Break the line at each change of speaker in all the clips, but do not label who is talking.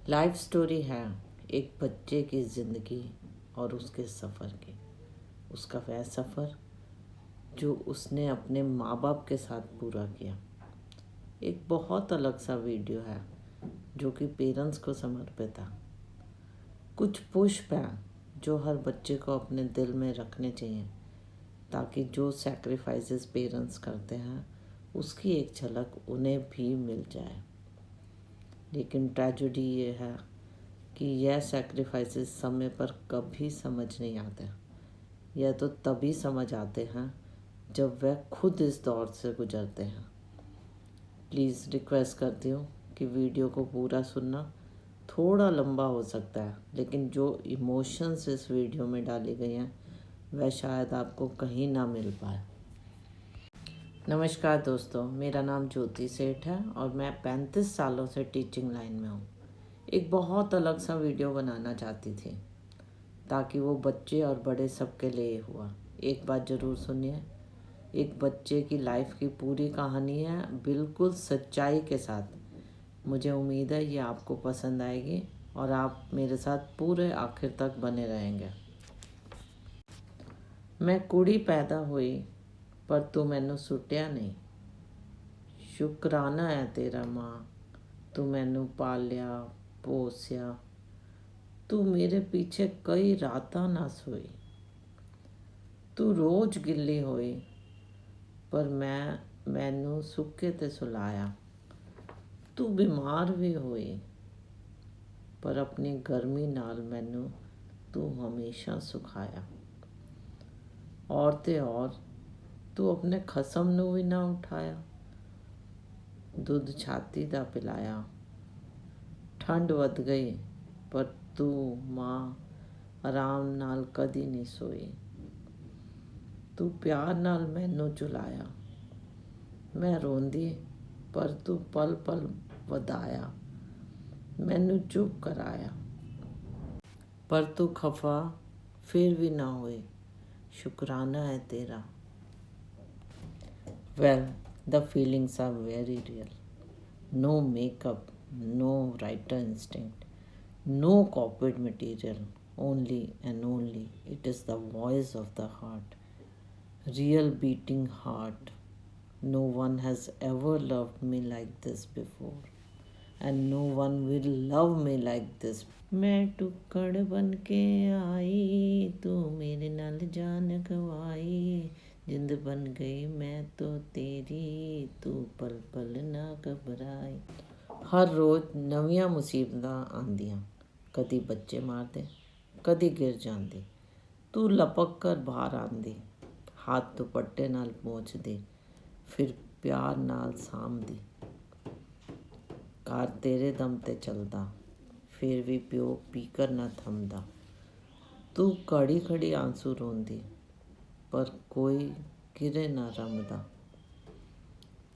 Life story है एक बच्चे की ज़िंदगी और उसके सफ़र की। उसका वह सफ़र जो उसने अपने माँ बाप के साथ पूरा किया। एक बहुत अलग सा वीडियो है जो कि पेरेंट्स को समर्पित है। कुछ पुष्प हैं जो हर बच्चे को अपने दिल में रखने चाहिए ताकि जो सैक्रिफाइसेस पेरेंट्स करते हैं उसकी एक झलक उन्हें भी मिल जाए। लेकिन ट्रेजेडी ये है कि यह सैक्रिफाइसेस समय पर कभी समझ नहीं आते। यह तो तभी समझ आते हैं जब वह खुद इस दौर से गुजरते हैं। प्लीज़ रिक्वेस्ट करती हूँ कि वीडियो को पूरा सुनना। थोड़ा लंबा हो सकता है लेकिन जो इमोशंस इस वीडियो में डाली गई हैं वह शायद आपको कहीं ना मिल पाए। नमस्कार दोस्तों, मेरा नाम ज्योति सेठ है और मैं 35 सालों से टीचिंग लाइन में हूँ। एक बहुत अलग सा वीडियो बनाना चाहती थी ताकि वो बच्चे और बड़े सबके लिए हुआ। एक बात ज़रूर सुनिए, एक बच्चे की लाइफ की पूरी कहानी है, बिल्कुल सच्चाई के साथ। मुझे उम्मीद है ये आपको पसंद आएगी और आप मेरे साथ पूरे आखिर तक बने रहेंगे। मैं कुड़ी पैदा हुई पर तू मैनू सुटिया नहीं। शुकराना है तेरा माँ, तू मैनू पालिया पोसिया। तू मेरे पीछे कई रातां ना सोई। तू रोज गिल्ली होई पर मैनू सुक्के ते सुलाया। तू बीमार भी होई पर अपनी गर्मी नाल मैनू तू हमेशा सुखाया। और ते और तू अपने खसम नू भी ना उठाया। दुध छाती दा पिलाया। ठंड वध गई पर तू माँ आराम नाल कदी नहीं सोई। तू प्यार नाल मैनू झुलाया। मैं रोंदी पर तू पल पल वधाया। मैनू चुप कराया पर तू खफा फिर भी ना होई। शुकराना है तेरा। Well, the feelings are very real. No makeup, no writer instinct, no copied material. Only and only it is the voice of the heart. Real beating heart. No one has ever loved me like this before. And no one will love me like this. मैं टुकड़ बन के आई, तू मेरे नाल जान गवाई। जिंद बन गई मैं तो तेरी, तू पल पल ना घबराई। हर रोज़ नवीਆਂ मुसीबतां आंदियां। कदी बच्चे मारदे, कदी गिर जांदी। तू लपक कर बाहर आंदी, हाथ दुपट्टे नाल पोंछदी, फिर प्यार नाल सामदी। घर तेरे दम ते चलदा, फिर भी प्यो पीकर ना थमदा। तू घड़ी घड़ी आंसू रोंदी पर कोई किरे ना रमदा।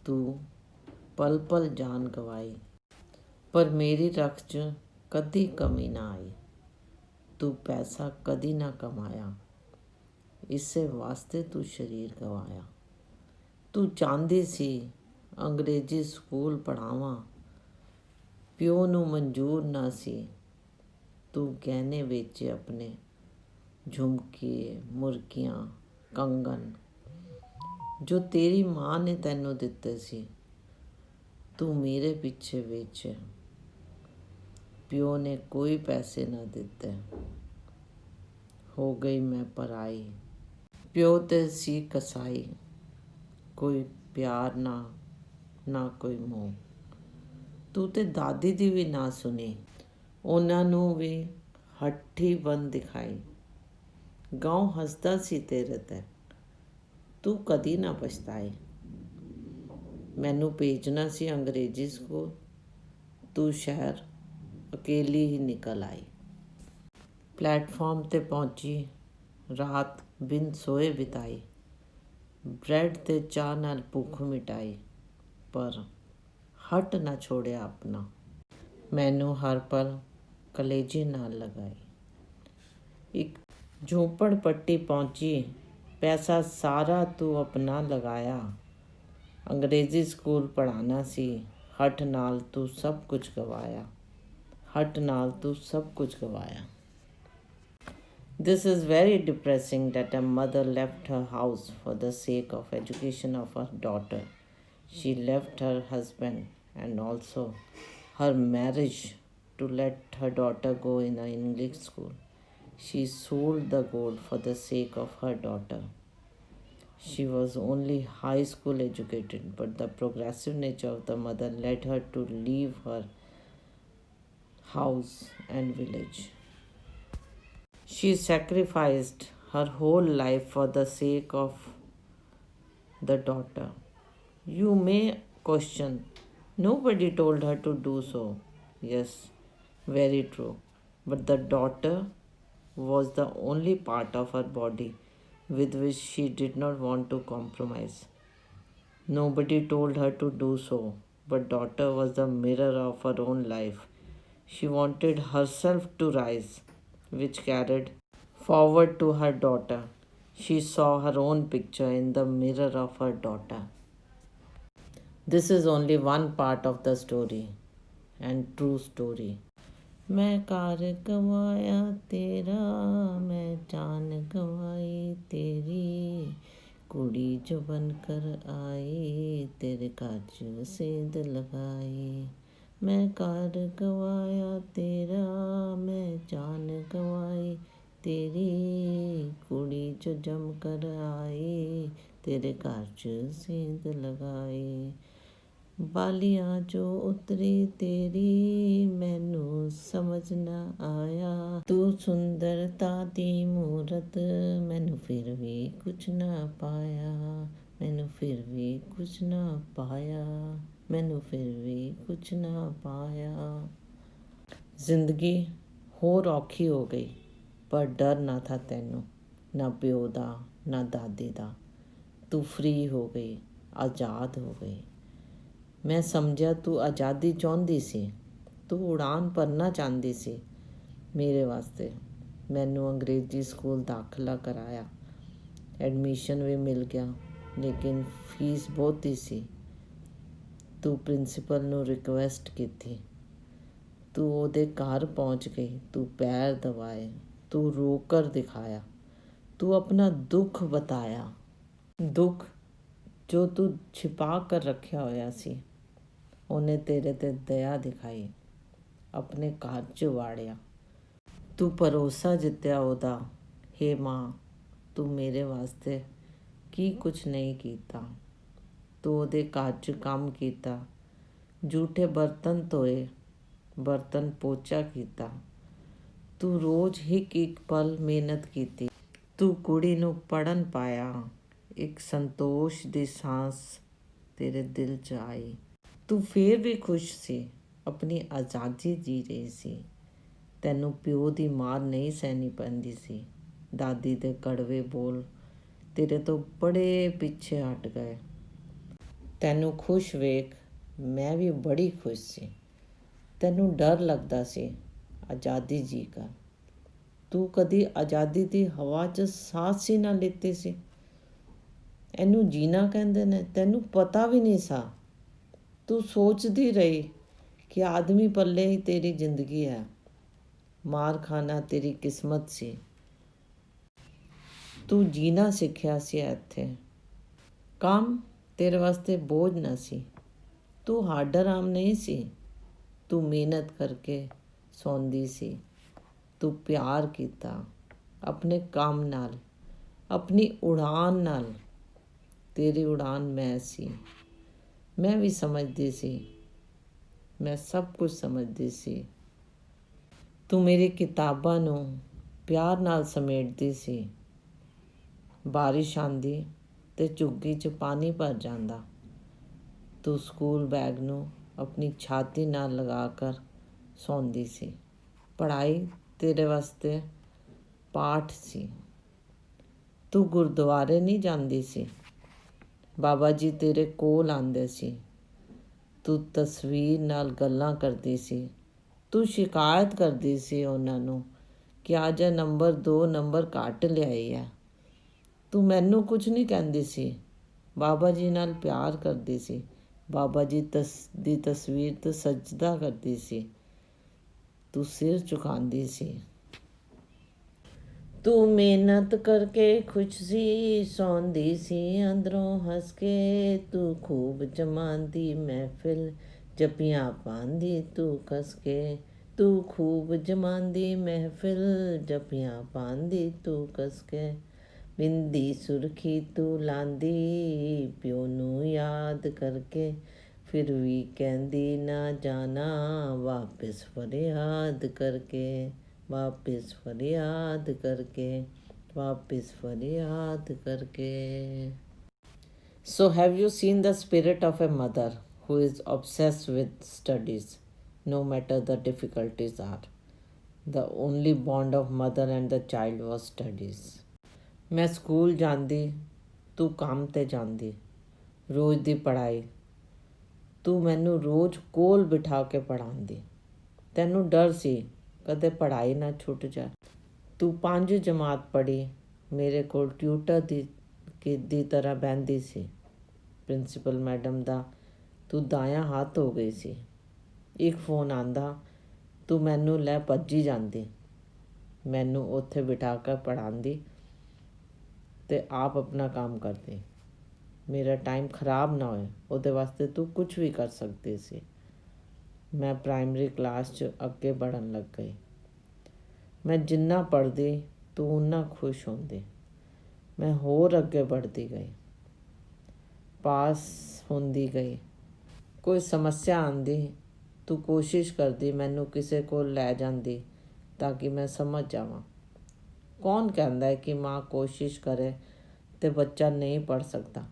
तू पल पल जान गवाई पर मेरी रख च कदी कमी ना आई। तू पैसा कदी ना कमाया, इसे वास्ते तू शरीर गवाया। तू चाहती सी अंग्रेजी स्कूल पढ़ावां, प्यो नू मंजूर ना सी। तू गहने बेचे अपने, झुमके मुर्गियां कंगन जो तेरी माँ ने तैनू दिते सी। तू मेरे पीछे बेचे, प्यो ने कोई पैसे ना दिते। हो गई मैं पराई, प्यो ते सी कसाई। कोई प्यार ना कोई मोह। तू ते दादी दी भी ना सुनी, उन्हां नू भी हट्ठी बन दिखाई। गाँव हसदा सी तेरे ते, तू कदी ना पछताई। मैनू भेजना सी अंग्रेजी स्कूल, तू शहर अकेली ही निकल आई। प्लेटफॉर्म ते पहुंची, रात बिन सोए बिताई। ब्रैड ते चाह नाल भुख मिटाई पर हट ना छोड़िया अपना। मैनू हर पल कलेजे नाल लगाई। एक झोपड़ पट्टी पहुंची, पैसा सारा तू अपना लगाया। अंग्रेजी स्कूल पढ़ाना सी, हट नाल तू सब कुछ गवाया। ਹਟ ਨਾਲ ਤੂੰ ਸਭ ਕੁਝ ਗਵਾਇਆ। This is very depressing that a mother left her house for the sake of education of her daughter. She left her husband and also her marriage to let her daughter go in an English school. She sold the gold for the sake of her daughter. She was only high school educated, but the progressive nature of the mother led her to leave her house and village. She sacrificed her whole life for the sake of the daughter. You may question, nobody told her to do so. Yes, very true. But the daughter was the only part of her body with which she did not want to compromise. Nobody told her to do so, but daughter was the mirror of her own life. She wanted herself to rise, which carried forward to her daughter. She saw her own picture in the mirror of her daughter. This is only one part of the story and true story. मैं car गवाया तेरा, मैं जान गवाई तेरी, कुड़ी जो बनकर आई तेरे काज सेंध लगाई। मैं कार गवाया तेरा, मैं जान गवाई तेरी, कुड़ी जो जम कर आई तेरे काज सेंध लगाई। बालियां जो उतरी तेरी मैनू समझ ना आया, तू सुंदरता दी मूरत मैनू फिर भी कुछ ना पाया, मैनू फिर भी कुछ ना पाया, मैनू फिर भी कुछ ना पाया। जिंदगी होर औखी हो गई, पर डर ना था तैनू, ना प्यो दा ना दादी दा। तू फ्री हो गई, आज़ाद हो गई। मैं समझिਆ ਤੂੰ ਆਜ਼ਾਦੀ ਚਾਹੁੰਦੀ ਸੀ, ਤੂੰ ਉਡਾਨ ਭਰਨਾ ਚਾਹੁੰਦੀ ਸੀ ਮੇਰੇ ਵਾਸਤੇ। ਮੈਨੂੰ ਅੰਗਰੇਜ਼ੀ ਸਕੂਲ ਦਾਖਲਾ ਕਰਾਇਆ, ਐਡਮਿਸ਼ਨ ਵੀ ਮਿਲ ਗਿਆ, ਲੇਕਿਨ ਫੀਸ ਬਹੁਤੀ ਸੀ। ਤੂੰ ਪ੍ਰਿੰਸੀਪਲ ਨੂੰ ਰਿਕੁਐਸਟ ਕੀਤੀ, ਤੂੰ ਉਹਦੇ ਘਰ ਪਹੁੰਚ ਗਈ, ਤੂੰ ਪੈਰ ਦਬਾਏ, ਤੂੰ ਰੋ ਕਰ ਦਿਖਾਇਆ, ਤੂੰ ਆਪਣਾ ਦੁੱਖ ਬਤਾਇਆ, ਦੁੱਖ ਜੋ ਤੂੰ ਛਿਪਾ ਕਰ ਰੱਖਿਆ ਹੋਇਆ ਸੀ। ਉਹਨੇ ਤੇਰੇ ਤੇ ਦਇਆ ਦਿਖਾਈ, ਆਪਣੇ ਘਰ 'ਚ ਵਾੜਿਆ। ਤੂੰ ਭਰੋਸਾ ਜਿੱਤਿਆ ਉਹਦਾ। ਹੇ ਮਾਂ, ਤੂੰ ਮੇਰੇ ਵਾਸਤੇ ਕੀ ਕੁਛ ਨਹੀਂ ਕੀਤਾ। ਤੂੰ ਉਹਦੇ ਘਰ 'ਚ ਕੰਮ ਕੀਤਾ, ਜੂਠੇ ਬਰਤਨ ਧੋਏ, ਬਰਤਨ ਪੋਚਾ ਕੀਤਾ। ਤੂੰ ਰੋਜ਼ ਇੱਕ ਪਲ ਮਿਹਨਤ ਕੀਤੀ। ਤੂੰ ਕੁੜੀ ਨੂੰ ਪੜ੍ਹਨ ਪਾਇਆ, ਇੱਕ ਸੰਤੋਸ਼ ਦੀ ਸਾਂਸ ਤੇਰੇ ਦਿਲ 'ਚ ਆਈ। ਤੂੰ ਫੇਰ ਵੀ ਖੁਸ਼ ਸੀ, ਆਪਣੀ ਆਜ਼ਾਦੀ ਜੀ ਰਹੀ ਸੀ। ਤੈਨੂੰ ਪਿਓ ਦੀ ਮਾਰ ਨਹੀਂ ਸਹਿਣੀ ਪੈਂਦੀ ਸੀ। ਦਾਦੀ ਦੇ ਕੜਵੇ ਬੋਲ ਤੇਰੇ ਤੋਂ ਬੜੇ ਪਿੱਛੇ ਹਟ ਗਏ। ਤੈਨੂੰ ਖੁਸ਼ ਵੇਖ ਮੈਂ ਵੀ ਬੜੀ ਖੁਸ਼ ਸੀ। ਤੈਨੂੰ ਡਰ ਲੱਗਦਾ ਸੀ, ਆਜ਼ਾਦੀ ਜੀ ਕਰ। ਤੂੰ ਕਦੀ ਆਜ਼ਾਦੀ ਦੀ ਹਵਾ 'ਚ ਸਾਹ ਹੀ ਨਾ ਲਿੱਤੀ ਸੀ। ਇਹਨੂੰ ਜੀਣਾ ਕਹਿੰਦੇ ਨੇ, ਤੈਨੂੰ ਪਤਾ ਵੀ ਨਹੀਂ ਸਾ। ਤੂੰ ਸੋਚਦੀ ਰਹੀ ਕਿ ਆਦਮੀ ਪੱਲੇ ਹੀ ਤੇਰੀ ਜ਼ਿੰਦਗੀ ਹੈ, ਮਾਰ ਖਾਣਾ ਤੇਰੀ ਕਿਸਮਤ ਸੀ। ਤੂੰ ਜੀਣਾ ਸਿੱਖਿਆ ਸੀ ਇੱਥੇ। ਕੰਮ ਤੇਰੇ ਵਾਸਤੇ ਬੋਝ ਨਾ ਸੀ। ਤੂੰ ਹੱਡ ਹਰਾਮ ਨਹੀਂ ਸੀ। ਤੂੰ ਮਿਹਨਤ ਕਰਕੇ ਸੌਂਦੀ ਸੀ। ਤੂੰ ਪਿਆਰ ਕੀਤਾ ਆਪਣੇ ਕੰਮ ਨਾਲ, ਆਪਣੀ ਉਡਾਨ ਨਾਲ। ਤੇਰੀ ਉਡਾਨ ਮੈਂ ਸੀ। ਮੈਂ ਵੀ ਸਮਝਦੀ ਸੀ, ਮੈਂ ਸਭ ਕੁਝ ਸਮਝਦੀ ਸੀ। ਤੂੰ ਮੇਰੀ ਕਿਤਾਬਾਂ ਨੂੰ ਪਿਆਰ ਨਾਲ ਸਮੇਟਦੀ ਸੀ। ਬਾਰਿਸ਼ ਆਉਂਦੀ ਅਤੇ ਝੁੱਗੀ 'ਚ ਪਾਣੀ ਭਰ ਜਾਂਦਾ। ਤੂੰ ਸਕੂਲ ਬੈਗ ਨੂੰ ਆਪਣੀ ਛਾਤੀ ਨਾਲ ਲਗਾ ਕਰ ਸੌਂਦੀ ਸੀ। ਪੜ੍ਹਾਈ ਤੇਰੇ ਵਾਸਤੇ ਪਾਠ ਸੀ। ਤੂੰ ਗੁਰਦੁਆਰੇ ਨਹੀਂ ਜਾਂਦੀ ਸੀ, ਬਾਬਾ ਜੀ ਤੇਰੇ ਕੋਲ ਆਉਂਦੇ ਸੀ। ਤੂੰ ਤਸਵੀਰ ਨਾਲ ਗੱਲਾਂ ਕਰਦੀ ਸੀ। ਤੂੰ ਸ਼ਿਕਾਇਤ ਕਰਦੀ ਸੀ ਉਹਨਾਂ ਨੂੰ ਕਿ ਅੱਜ ਨੰਬਰ 2 ਨੰਬਰ ਘੱਟ ਲਿਆਈ ਹੈ। ਤੂੰ ਮੈਨੂੰ ਕੁਝ ਨਹੀਂ ਕਹਿੰਦੀ ਸੀ, ਬਾਬਾ ਜੀ ਨਾਲ ਪਿਆਰ ਕਰਦੀ ਸੀ। ਬਾਬਾ ਜੀ ਦੀ ਤਸਵੀਰ 'ਤੇ ਸਜਦਾ ਕਰਦੀ ਸੀ। ਤੂੰ ਸਿਰ ਝੁਕਾਉਂਦੀ ਸੀ। ਤੂੰ ਮਿਹਨਤ ਕਰਕੇ ਖੁਸ਼ ਸੀ, ਸੌਂਦੀ ਸੀ ਅੰਦਰੋਂ ਹੱਸ ਕੇ। ਤੂੰ ਖੂਬ ਜਮਾਂਦੀ ਮਹਿਫਿਲ, ਜੱਪੀਆਂ ਪਾਉਂਦੀ ਤੂੰ ਕੱਸ ਕੇ। ਤੂੰ ਖੂਬ ਜਮਾਂਦੀ ਮਹਿਫਿਲ, ਜੱਪੀਆਂ ਪਾਉਂਦੀ ਤੂੰ ਕੱਸ ਕੇ। ਬਿੰਦੀ ਸੁਰਖੀ ਤੂੰ ਲਾਂਦੀ, ਪਿਓ ਨੂੰ ਯਾਦ ਕਰਕੇ। ਫਿਰ ਵੀ ਕਹਿੰਦੀ ਨਾ ਜਾਣਾ, ਵਾਪਿਸ ਫਰਿਆਦ ਕਰਕੇ। वापिस फरियाद करके, वापिस फरियाद करके। So have you seen the spirit of a mother who is obsessed with studies, no matter the difficulties are? The only bond of mother and the child was studies. मैं स्कूल जांदी, तू काम ते जांदी, रोज़ दी पढ़ाई तू मैनू रोज़ कोल बिठा के पढ़ांदी। तैनू डर सी कदे पढ़ाई ना छुट जाए। तू 5 जमात पढ़ी, मेरे को ट्यूटर दी तरह बहंदी सी। प्रिंसीपल मैडम दा तू दाया हाथ हो गई सी। एक फोन आंदा, तू मैनू लै भज्जी जांदी, मैनू उत्थे बिठा कर पढ़ांदी ते आप अपना काम करदी। मेरा टाइम खराब ना होए उहदे वास्ते तू कुछ भी कर सकदी सी। मैं प्राइमरी क्लास च अगे बढ़न लग गई। मैं जिन्ना पढ़दी तू उन्ना खुश होंदी। मैं होर अगे बढ़ती गई, पास होंदी गई। कोई समस्या आंदी, तू कोशिश करदी मैनू किसे को लै जांदी ताकि मैं समझ जावां। कौन कहंदा है कि माँ कोशिश करे ते बच्चा नहीं पढ़ सकता,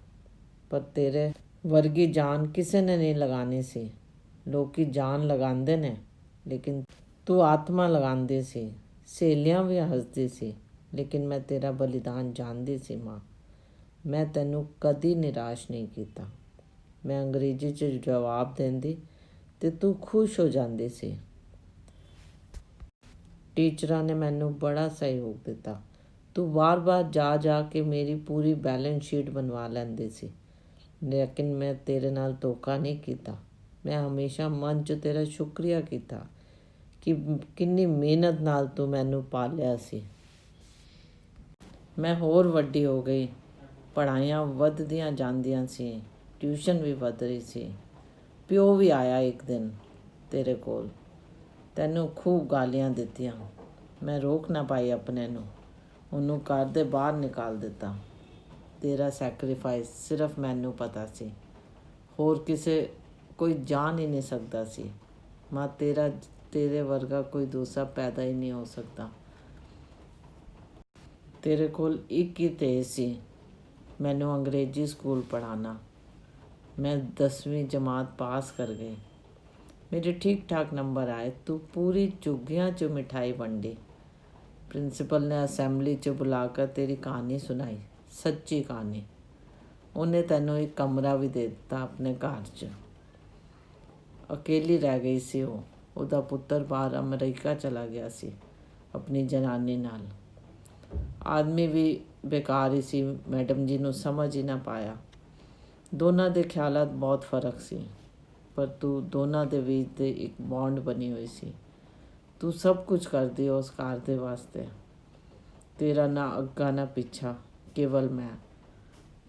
पर तेरे वर्गी जान किसी ने नहीं लगानी सी। लोकी जान लगांदे ने, लेकिन तू आत्मा लगांदी सी। सहेलियां भी हसदी सी, लेकिन मैं तेरा बलिदान जानदी सी माँ। मैं तैनू कदी निराश नहीं किया। मैं अंग्रेजी च जवाब देंदी ते तू खुश हो जाती सी। टीचरां ने मैनू बड़ा सहयोग दिता। तू बार बार जा जा के मेरी पूरी बैलेंस शीट बनवा लैंदी सी, लेकिन मैं तेरे नाल धोखा नहीं किया। मैं हमेशा मन च तेरा शुक्रिया किया कि किन्नी मेहनत नाल तू मैनू पालिया सी। मैं होर वड्डी हो गई, पढ़ाइयां वधदियां जांदियां सी, ट्यूशन भी वध रही सी। प्यो भी आया एक दिन तेरे कोल, तैनू खूब गालियां दित्तियां। मैं रोक ना पाई अपने नू, ਉਹਨੂੰ ਘਰ ਦੇ ਬਾਹਰ ਨਿਕਾਲ ਦਿੱਤਾ। ਤੇਰਾ ਸੈਕਰੀਫਾਈਸ ਸਿਰਫ ਮੈਨੂੰ ਪਤਾ ਸੀ, ਹੋਰ ਕਿਸੇ ਕੋਈ ਜਾਣ ਹੀ ਨਹੀਂ ਸਕਦਾ ਸੀ। ਮਾਂ ਤੇਰੇ ਵਰਗਾ ਕੋਈ ਦੂਸਰਾ ਪੈਦਾ ਹੀ ਨਹੀਂ ਹੋ ਸਕਦਾ। ਤੇਰੇ ਕੋਲ ਇੱਕ ਹੀ ਤੇਜ ਸੀ, ਮੈਨੂੰ ਅੰਗਰੇਜ਼ੀ ਸਕੂਲ ਪੜ੍ਹਾਉਣਾ। मैं 10वीं जमात पास कर गई। मेरे ठीक ठाक नंबर आए। तू पूरी झुग्गियां च मिठाई वंडी। प्रिंसीपल ने असैम्बली च बुलाकर तेरी कहानी सुनाई, सच्ची कहानी। उन्हें तैनू एक कमरा भी दे दिता अपने घर च। अकेली रह गई सी ਉਹਦਾ ਪੁੱਤਰ ਬਾਹਰ ਅਮਰੀਕਾ ਚਲਾ ਗਿਆ ਸੀ ਆਪਣੀ ਜਨਾਨੀ ਨਾਲ। ਆਦਮੀ ਵੀ ਬੇਕਾਰ ਹੀ ਸੀ। ਮੈਡਮ ਜੀ ਨੂੰ ਸਮਝ ਹੀ ਨਾ ਪਾਇਆ। ਦੋਨਾਂ ਦੇ ਖਿਆਲਾਤ ਬਹੁਤ ਫਰਕ ਸੀ, ਪਰ ਤੂੰ ਦੋਨਾਂ ਦੇ ਵਿੱਚ ਦੇ ਇੱਕ ਬੌਂਡ ਬਣੀ ਹੋਈ ਸੀ। ਤੂੰ ਸਭ ਕੁਝ ਕਰਦੀ ਉਸ ਘਰ ਦੇ ਵਾਸਤੇ। ਤੇਰਾ ਨਾ ਅੱਗਾ ਨਾ ਪਿੱਛਾ, ਕੇਵਲ ਮੈਂ।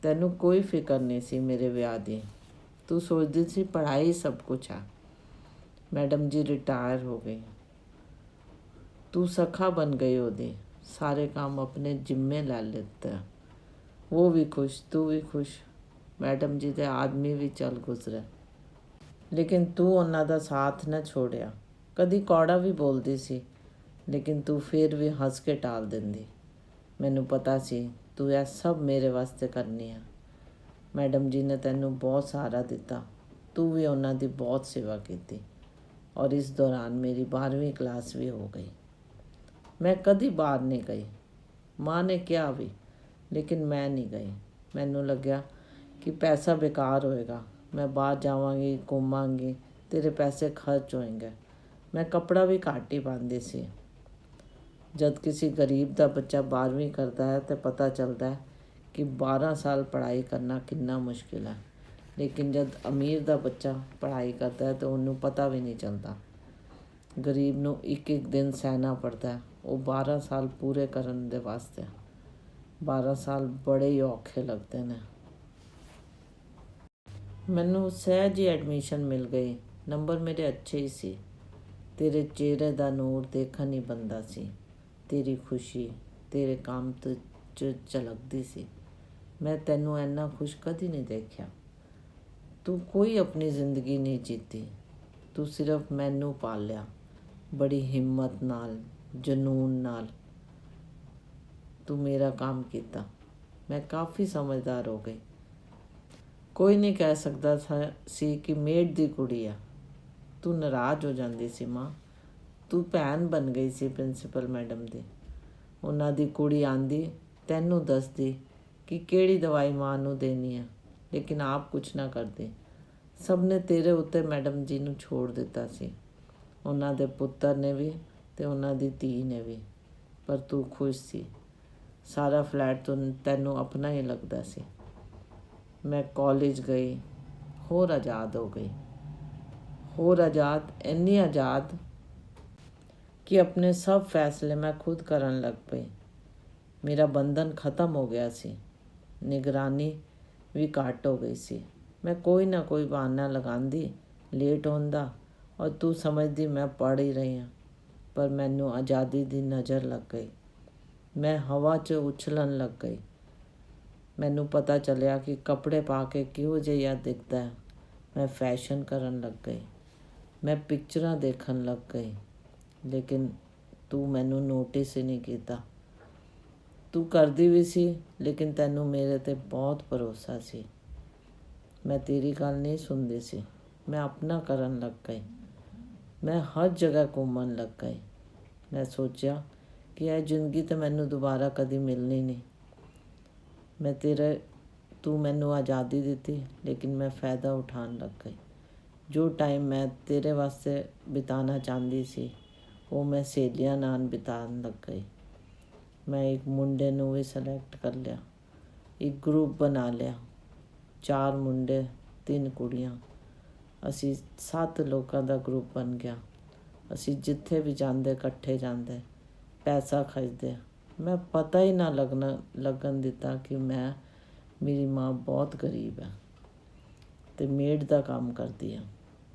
ਤੈਨੂੰ ਕੋਈ ਫਿਕਰ ਨਹੀਂ ਸੀ ਮੇਰੇ ਵਿਆਹ ਦੀ। ਤੂੰ ਸੋਚਦੀ ਸੀ ਪੜ੍ਹਾਈ ਸਭ ਕੁਛ ਹੈ। मैडम जी रिटायर हो गई। तू सखा बन गई ਉਹਦੀ, सारे काम अपने जिम्मे ले लेते। वो भी खुश, तू भी खुश। मैडम जी ਦੇ ਆਦਮੀ ਵੀ ਚੱਲ ਗੁਜ਼ਰੇ, ਲੇਕਿਨ ਤੂੰ ਉਹਨਾਂ ਦਾ ਸਾਥ ਨਾ ਛੋੜਿਆ। ਕਦੀ ਕੌੜਾ ਵੀ ਬੋਲਦੀ ਸੀ, ਲੇਕਿਨ ਤੂੰ ਫਿਰ ਵੀ ਹੱਸ ਕੇ ਟਾਲ ਦਿੰਦੀ। ਮੈਨੂੰ ਪਤਾ ਸੀ ਤੂੰ ਇਹ ਸਭ ਮੇਰੇ ਵਾਸਤੇ ਕਰਨੀ ਆ। ਮੈਡਮ ਜੀ ਨੇ ਤੈਨੂੰ ਬਹੁਤ ਸਹਾਰਾ ਦਿੱਤਾ। ਤੂੰ ਵੀ ਉਹਨਾਂ ਦੀ ਬਹੁਤ ਸੇਵਾ ਕੀਤੀ। और इस दौरान मेरी 12वीं क्लास भी हो गई। मैं कभी बाहर नहीं गई। माँ ने किया भी, लेकिन मैं नहीं गई। मैनू लग्या कि पैसा बेकार होएगा, मैं बाहर जावांगी, घूमांगी, तेरे पैसे खर्च होएंगे। मैं कपड़ा भी घट ही पाती सी। जब किसी गरीब का बच्चा 12वीं करता है तो पता चलता है कि 12 साल पढ़ाई करना कितना मुश्किल है, लेकिन जब अमीर का बच्चा पढ़ाई करता है तो उन्होंने पता भी नहीं चलता। ਗਰੀਬ ਨੂੰ ਇੱਕ ਇੱਕ ਦਿਨ ਸਹਿਣਾ ਪੜਦਾ ਹੈ। ਉਹ 12 ਸਾਲ ਪੂਰੇ ਕਰਨ ਦੇ ਵਾਸਤੇ 12 ਸਾਲ ਬੜੇ ਹੀ ਔਖੇ ਲੱਗਦੇ ਨੇ। ਮੈਨੂੰ ਸਹਿਜ ਹੀ ਐਡਮਿਸ਼ਨ ਮਿਲ ਗਈ। ਨੰਬਰ ਮੇਰੇ ਅੱਛੇ ਹੀ ਸੀ। ਤੇਰੇ ਚਿਹਰੇ ਦਾ ਨੂਰ ਦੇਖਣ ਹੀ ਬੰਦਾ ਸੀ। ਤੇਰੀ ਖੁਸ਼ੀ ਤੇਰੇ ਕੰਮ 'ਚ ਝਲਕਦੀ ਸੀ। ਮੈਂ ਤੈਨੂੰ ਇੰਨਾ ਖੁਸ਼ ਕਦੀ ਨਹੀਂ ਦੇਖਿਆ। ਤੂੰ ਕੋਈ ਆਪਣੀ ਜ਼ਿੰਦਗੀ ਨਹੀਂ ਜੀਤੀ। ਤੂੰ ਸਿਰਫ ਮੈਨੂੰ ਪਾਲਿਆ, ਬੜੀ ਹਿੰਮਤ ਨਾਲ, ਜਨੂੰਨ ਨਾਲ ਤੂੰ ਮੇਰਾ ਕੰਮ ਕੀਤਾ। ਮੈਂ ਕਾਫੀ ਸਮਝਦਾਰ ਹੋ ਗਈ। ਕੋਈ ਨਹੀਂ ਕਹਿ ਸਕਦਾ ਸੀ ਕਿ ਮੇਡ ਦੀ ਕੁੜੀ ਆ। ਤੂੰ ਨਾਰਾਜ਼ ਹੋ ਜਾਂਦੀ ਸੀ ਮਾਂ। ਤੂੰ ਭੈਣ ਬਣ ਗਈ ਸੀ ਪ੍ਰਿੰਸੀਪਲ ਮੈਡਮ ਦੀ। ਉਹਨਾਂ ਦੀ ਕੁੜੀ ਆਂਦੀ ਤੈਨੂੰ ਦੱਸਦੀ ਕਿ ਕਿਹੜੀ ਦਵਾਈ ਮਾਂ ਨੂੰ ਦੇਣੀ ਆ, ਲੇਕਿਨ ਆਪ ਕੁਛ ਨਾ ਕਰਦੀ। ਸਭ ਨੇ ਤੇਰੇ ਉੱਤੇ ਮੈਡਮ ਜੀ ਨੂੰ ਛੋੜ ਦਿੱਤਾ ਸੀ, ਉਹਨਾਂ ਦੇ ਪੁੱਤਰ ਨੇ ਵੀ ਅਤੇ ਉਹਨਾਂ ਦੀ ਧੀ ਨੇ ਵੀ। ਪਰ ਤੂੰ ਖੁਸ਼ ਸੀ। ਸਾਰਾ ਫਲੈਟ ਤੈਨੂੰ ਆਪਣਾ ਹੀ ਲੱਗਦਾ ਸੀ। ਮੈਂ ਕਾਲਜ ਗਈ, ਹੋਰ ਆਜ਼ਾਦ ਹੋ ਗਈ। ਹੋਰ ਆਜ਼ਾਦ, ਇੰਨੀ ਆਜ਼ਾਦ ਕਿ ਆਪਣੇ ਸਭ ਫੈਸਲੇ ਮੈਂ ਖੁਦ ਕਰਨ ਲੱਗ ਪਈ। ਮੇਰਾ ਬੰਧਨ ਖਤਮ ਹੋ ਗਿਆ ਸੀ। ਨਿਗਰਾਨੀ ਵੀ ਘੱਟ ਹੋ ਗਈ ਸੀ। ਮੈਂ ਕੋਈ ਨਾ ਕੋਈ ਬਹਾਨਾ ਲਗਾਉਂਦੀ, ਲੇਟ ਹੁੰਦਾ, ਔਰ ਤੂੰ ਸਮਝਦੀ ਮੈਂ ਪੜ੍ਹ ਹੀ ਰਹੀ ਹਾਂ। ਪਰ ਮੈਨੂੰ ਆਜ਼ਾਦੀ ਦੀ ਨਜ਼ਰ ਲੱਗ ਗਈ। ਮੈਂ ਹਵਾ 'ਚ ਉਛਲਣ ਲੱਗ ਗਈ। ਮੈਨੂੰ ਪਤਾ ਚੱਲਿਆ ਕਿ ਕੱਪੜੇ ਪਾ ਕੇ ਕਿਹੋ ਜਿਹਾ ਦਿਖਦਾ ਹੈ। ਮੈਂ ਫੈਸ਼ਨ ਕਰਨ ਲੱਗ ਗਈ। ਮੈਂ ਪਿਕਚਰਾਂ ਦੇਖਣ ਲੱਗ ਗਈ, ਲੇਕਿਨ ਤੂੰ ਮੈਨੂੰ ਨੋਟਿਸ ਹੀ ਨਹੀਂ ਕੀਤਾ। ਤੂੰ ਕਰਦੀ ਵੀ ਸੀ, ਲੇਕਿਨ ਤੈਨੂੰ ਮੇਰੇ 'ਤੇ ਬਹੁਤ ਭਰੋਸਾ ਸੀ। ਮੈਂ ਤੇਰੀ ਗੱਲ ਨਹੀਂ ਸੁਣਦੀ ਸੀ। ਮੈਂ ਆਪਣਾ ਕਰਨ ਲੱਗ ਗਈ। ਮੈਂ ਹਰ ਜਗ੍ਹਾ ਘੁੰਮਣ ਲੱਗ ਗਈ। ਮੈਂ ਸੋਚਿਆ ਕਿ ਇਹ ਜ਼ਿੰਦਗੀ ਤਾਂ ਮੈਨੂੰ ਦੁਬਾਰਾ ਕਦੀ ਮਿਲਣੀ ਨਹੀਂ। ਤੂੰ ਮੈਨੂੰ ਆਜ਼ਾਦੀ ਦਿੱਤੀ, ਲੇਕਿਨ ਮੈਂ ਫਾਇਦਾ ਉਠਾਉਣ ਲੱਗ ਗਈ। ਜੋ ਟਾਈਮ ਮੈਂ ਤੇਰੇ ਵਾਸਤੇ ਬਿਤਾਉਣਾ ਚਾਹੁੰਦੀ ਸੀ, ਉਹ ਮੈਂ ਸਹੇਲੀਆਂ ਨਾਲ ਬਿਤਾਉਣ ਲੱਗ ਗਈ। ਮੈਂ ਇੱਕ ਮੁੰਡੇ ਨੂੰ ਵੀ ਸਿਲੈਕਟ ਕਰ ਲਿਆ। ਇੱਕ ਗਰੁੱਪ ਬਣਾ ਲਿਆ, 4 ਮੁੰਡੇ 3 ਕੁੜੀਆਂ। ਅਸੀਂ 7 ਲੋਕਾਂ ਦਾ ਗਰੁੱਪ ਬਣ ਗਿਆ। ਅਸੀਂ ਜਿੱਥੇ ਵੀ ਜਾਂਦੇ ਇਕੱਠੇ ਜਾਂਦੇ, ਪੈਸਾ ਖਰਚਦੇ। ਮੈਂ ਪਤਾ ਹੀ ਨਾ ਲੱਗਣ ਦਿੱਤਾ ਕਿ ਮੇਰੀ ਮਾਂ ਬਹੁਤ ਗਰੀਬ ਹੈ ਅਤੇ ਮੇਡ ਦਾ ਕੰਮ ਕਰਦੀ ਆ।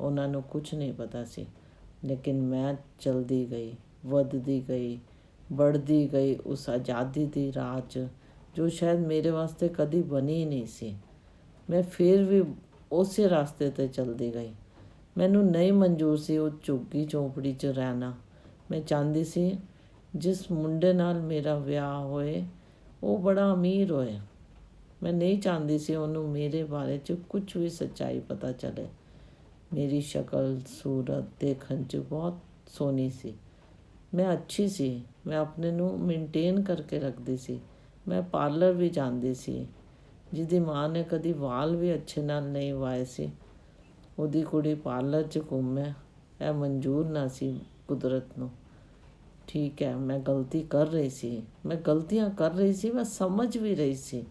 ਉਹਨਾਂ ਨੂੰ ਕੁਛ ਨਹੀਂ ਪਤਾ ਸੀ, ਲੇਕਿਨ ਮੈਂ ਚਲਦੀ ਗਈ, ਵੱਧਦੀ ਗਈ, बढ़ती गई उस आज़ादी ਦੀ ਰਾਹ 'ਚ ਜੋ ਸ਼ਾਇਦ ਮੇਰੇ ਵਾਸਤੇ ਕਦੀ ਬਣੀ ਹੀ ਨਹੀਂ ਸੀ। ਮੈਂ ਫਿਰ ਵੀ ਉਸੇ ਰਸਤੇ 'ਤੇ ਚਲਦੀ ਗਈ। ਮੈਨੂੰ ਨਹੀਂ ਮਨਜ਼ੂਰ ਸੀ ਉਹ ਝੁੱਗੀ ਝੋਂਪੜੀ 'ਚ ਰਹਿਣਾ। ਮੈਂ ਚਾਹੁੰਦੀ ਸੀ ਜਿਸ ਮੁੰਡੇ ਨਾਲ ਮੇਰਾ ਵਿਆਹ ਹੋਏ ਉਹ ਬੜਾ ਅਮੀਰ ਹੋਏ। ਮੈਂ ਨਹੀਂ ਚਾਹੁੰਦੀ ਸੀ ਉਹਨੂੰ ਮੇਰੇ ਬਾਰੇ 'ਚ ਕੁਝ ਵੀ ਸੱਚਾਈ ਪਤਾ ਚੱਲੇ। ਮੇਰੀ ਸ਼ਕਲ ਸੂਰਤ ਦੇਖਣ 'ਚ ਬਹੁਤ ਸੋਹਣੀ ਸੀ। ਮੈਂ ਅੱਛੀ ਸੀ। ਮੈਂ ਆਪਣੇ ਨੂੰ ਮੇਨਟੇਨ ਕਰਕੇ ਰੱਖਦੀ ਸੀ। ਮੈਂ ਪਾਰਲਰ ਵੀ ਜਾਂਦੀ ਸੀ। ਜਿਹਦੀ ਮਾਂ ਨੇ ਕਦੀ ਵਾਲ ਵੀ ਅੱਛੇ ਨਾਲ ਨਹੀਂ ਵਾਏ ਸੀ, ਉਹਦੀ ਕੁੜੀ ਪਾਰਲਰ 'ਚ ਘੁੰਮੇ। ਇਹ ਮਨਜ਼ੂਰ ਨਾ ਸੀ ਕੁਦਰਤ ਨੂੰ। ਠੀਕ ਹੈ, ਮੈਂ ਗਲਤੀ ਕਰ ਰਹੀ ਸੀ। ਮੈਂ ਗਲਤੀਆਂ ਕਰ ਰਹੀ ਸੀ, ਮੈਂ ਸਮਝ ਵੀ ਰਹੀ ਸੀ,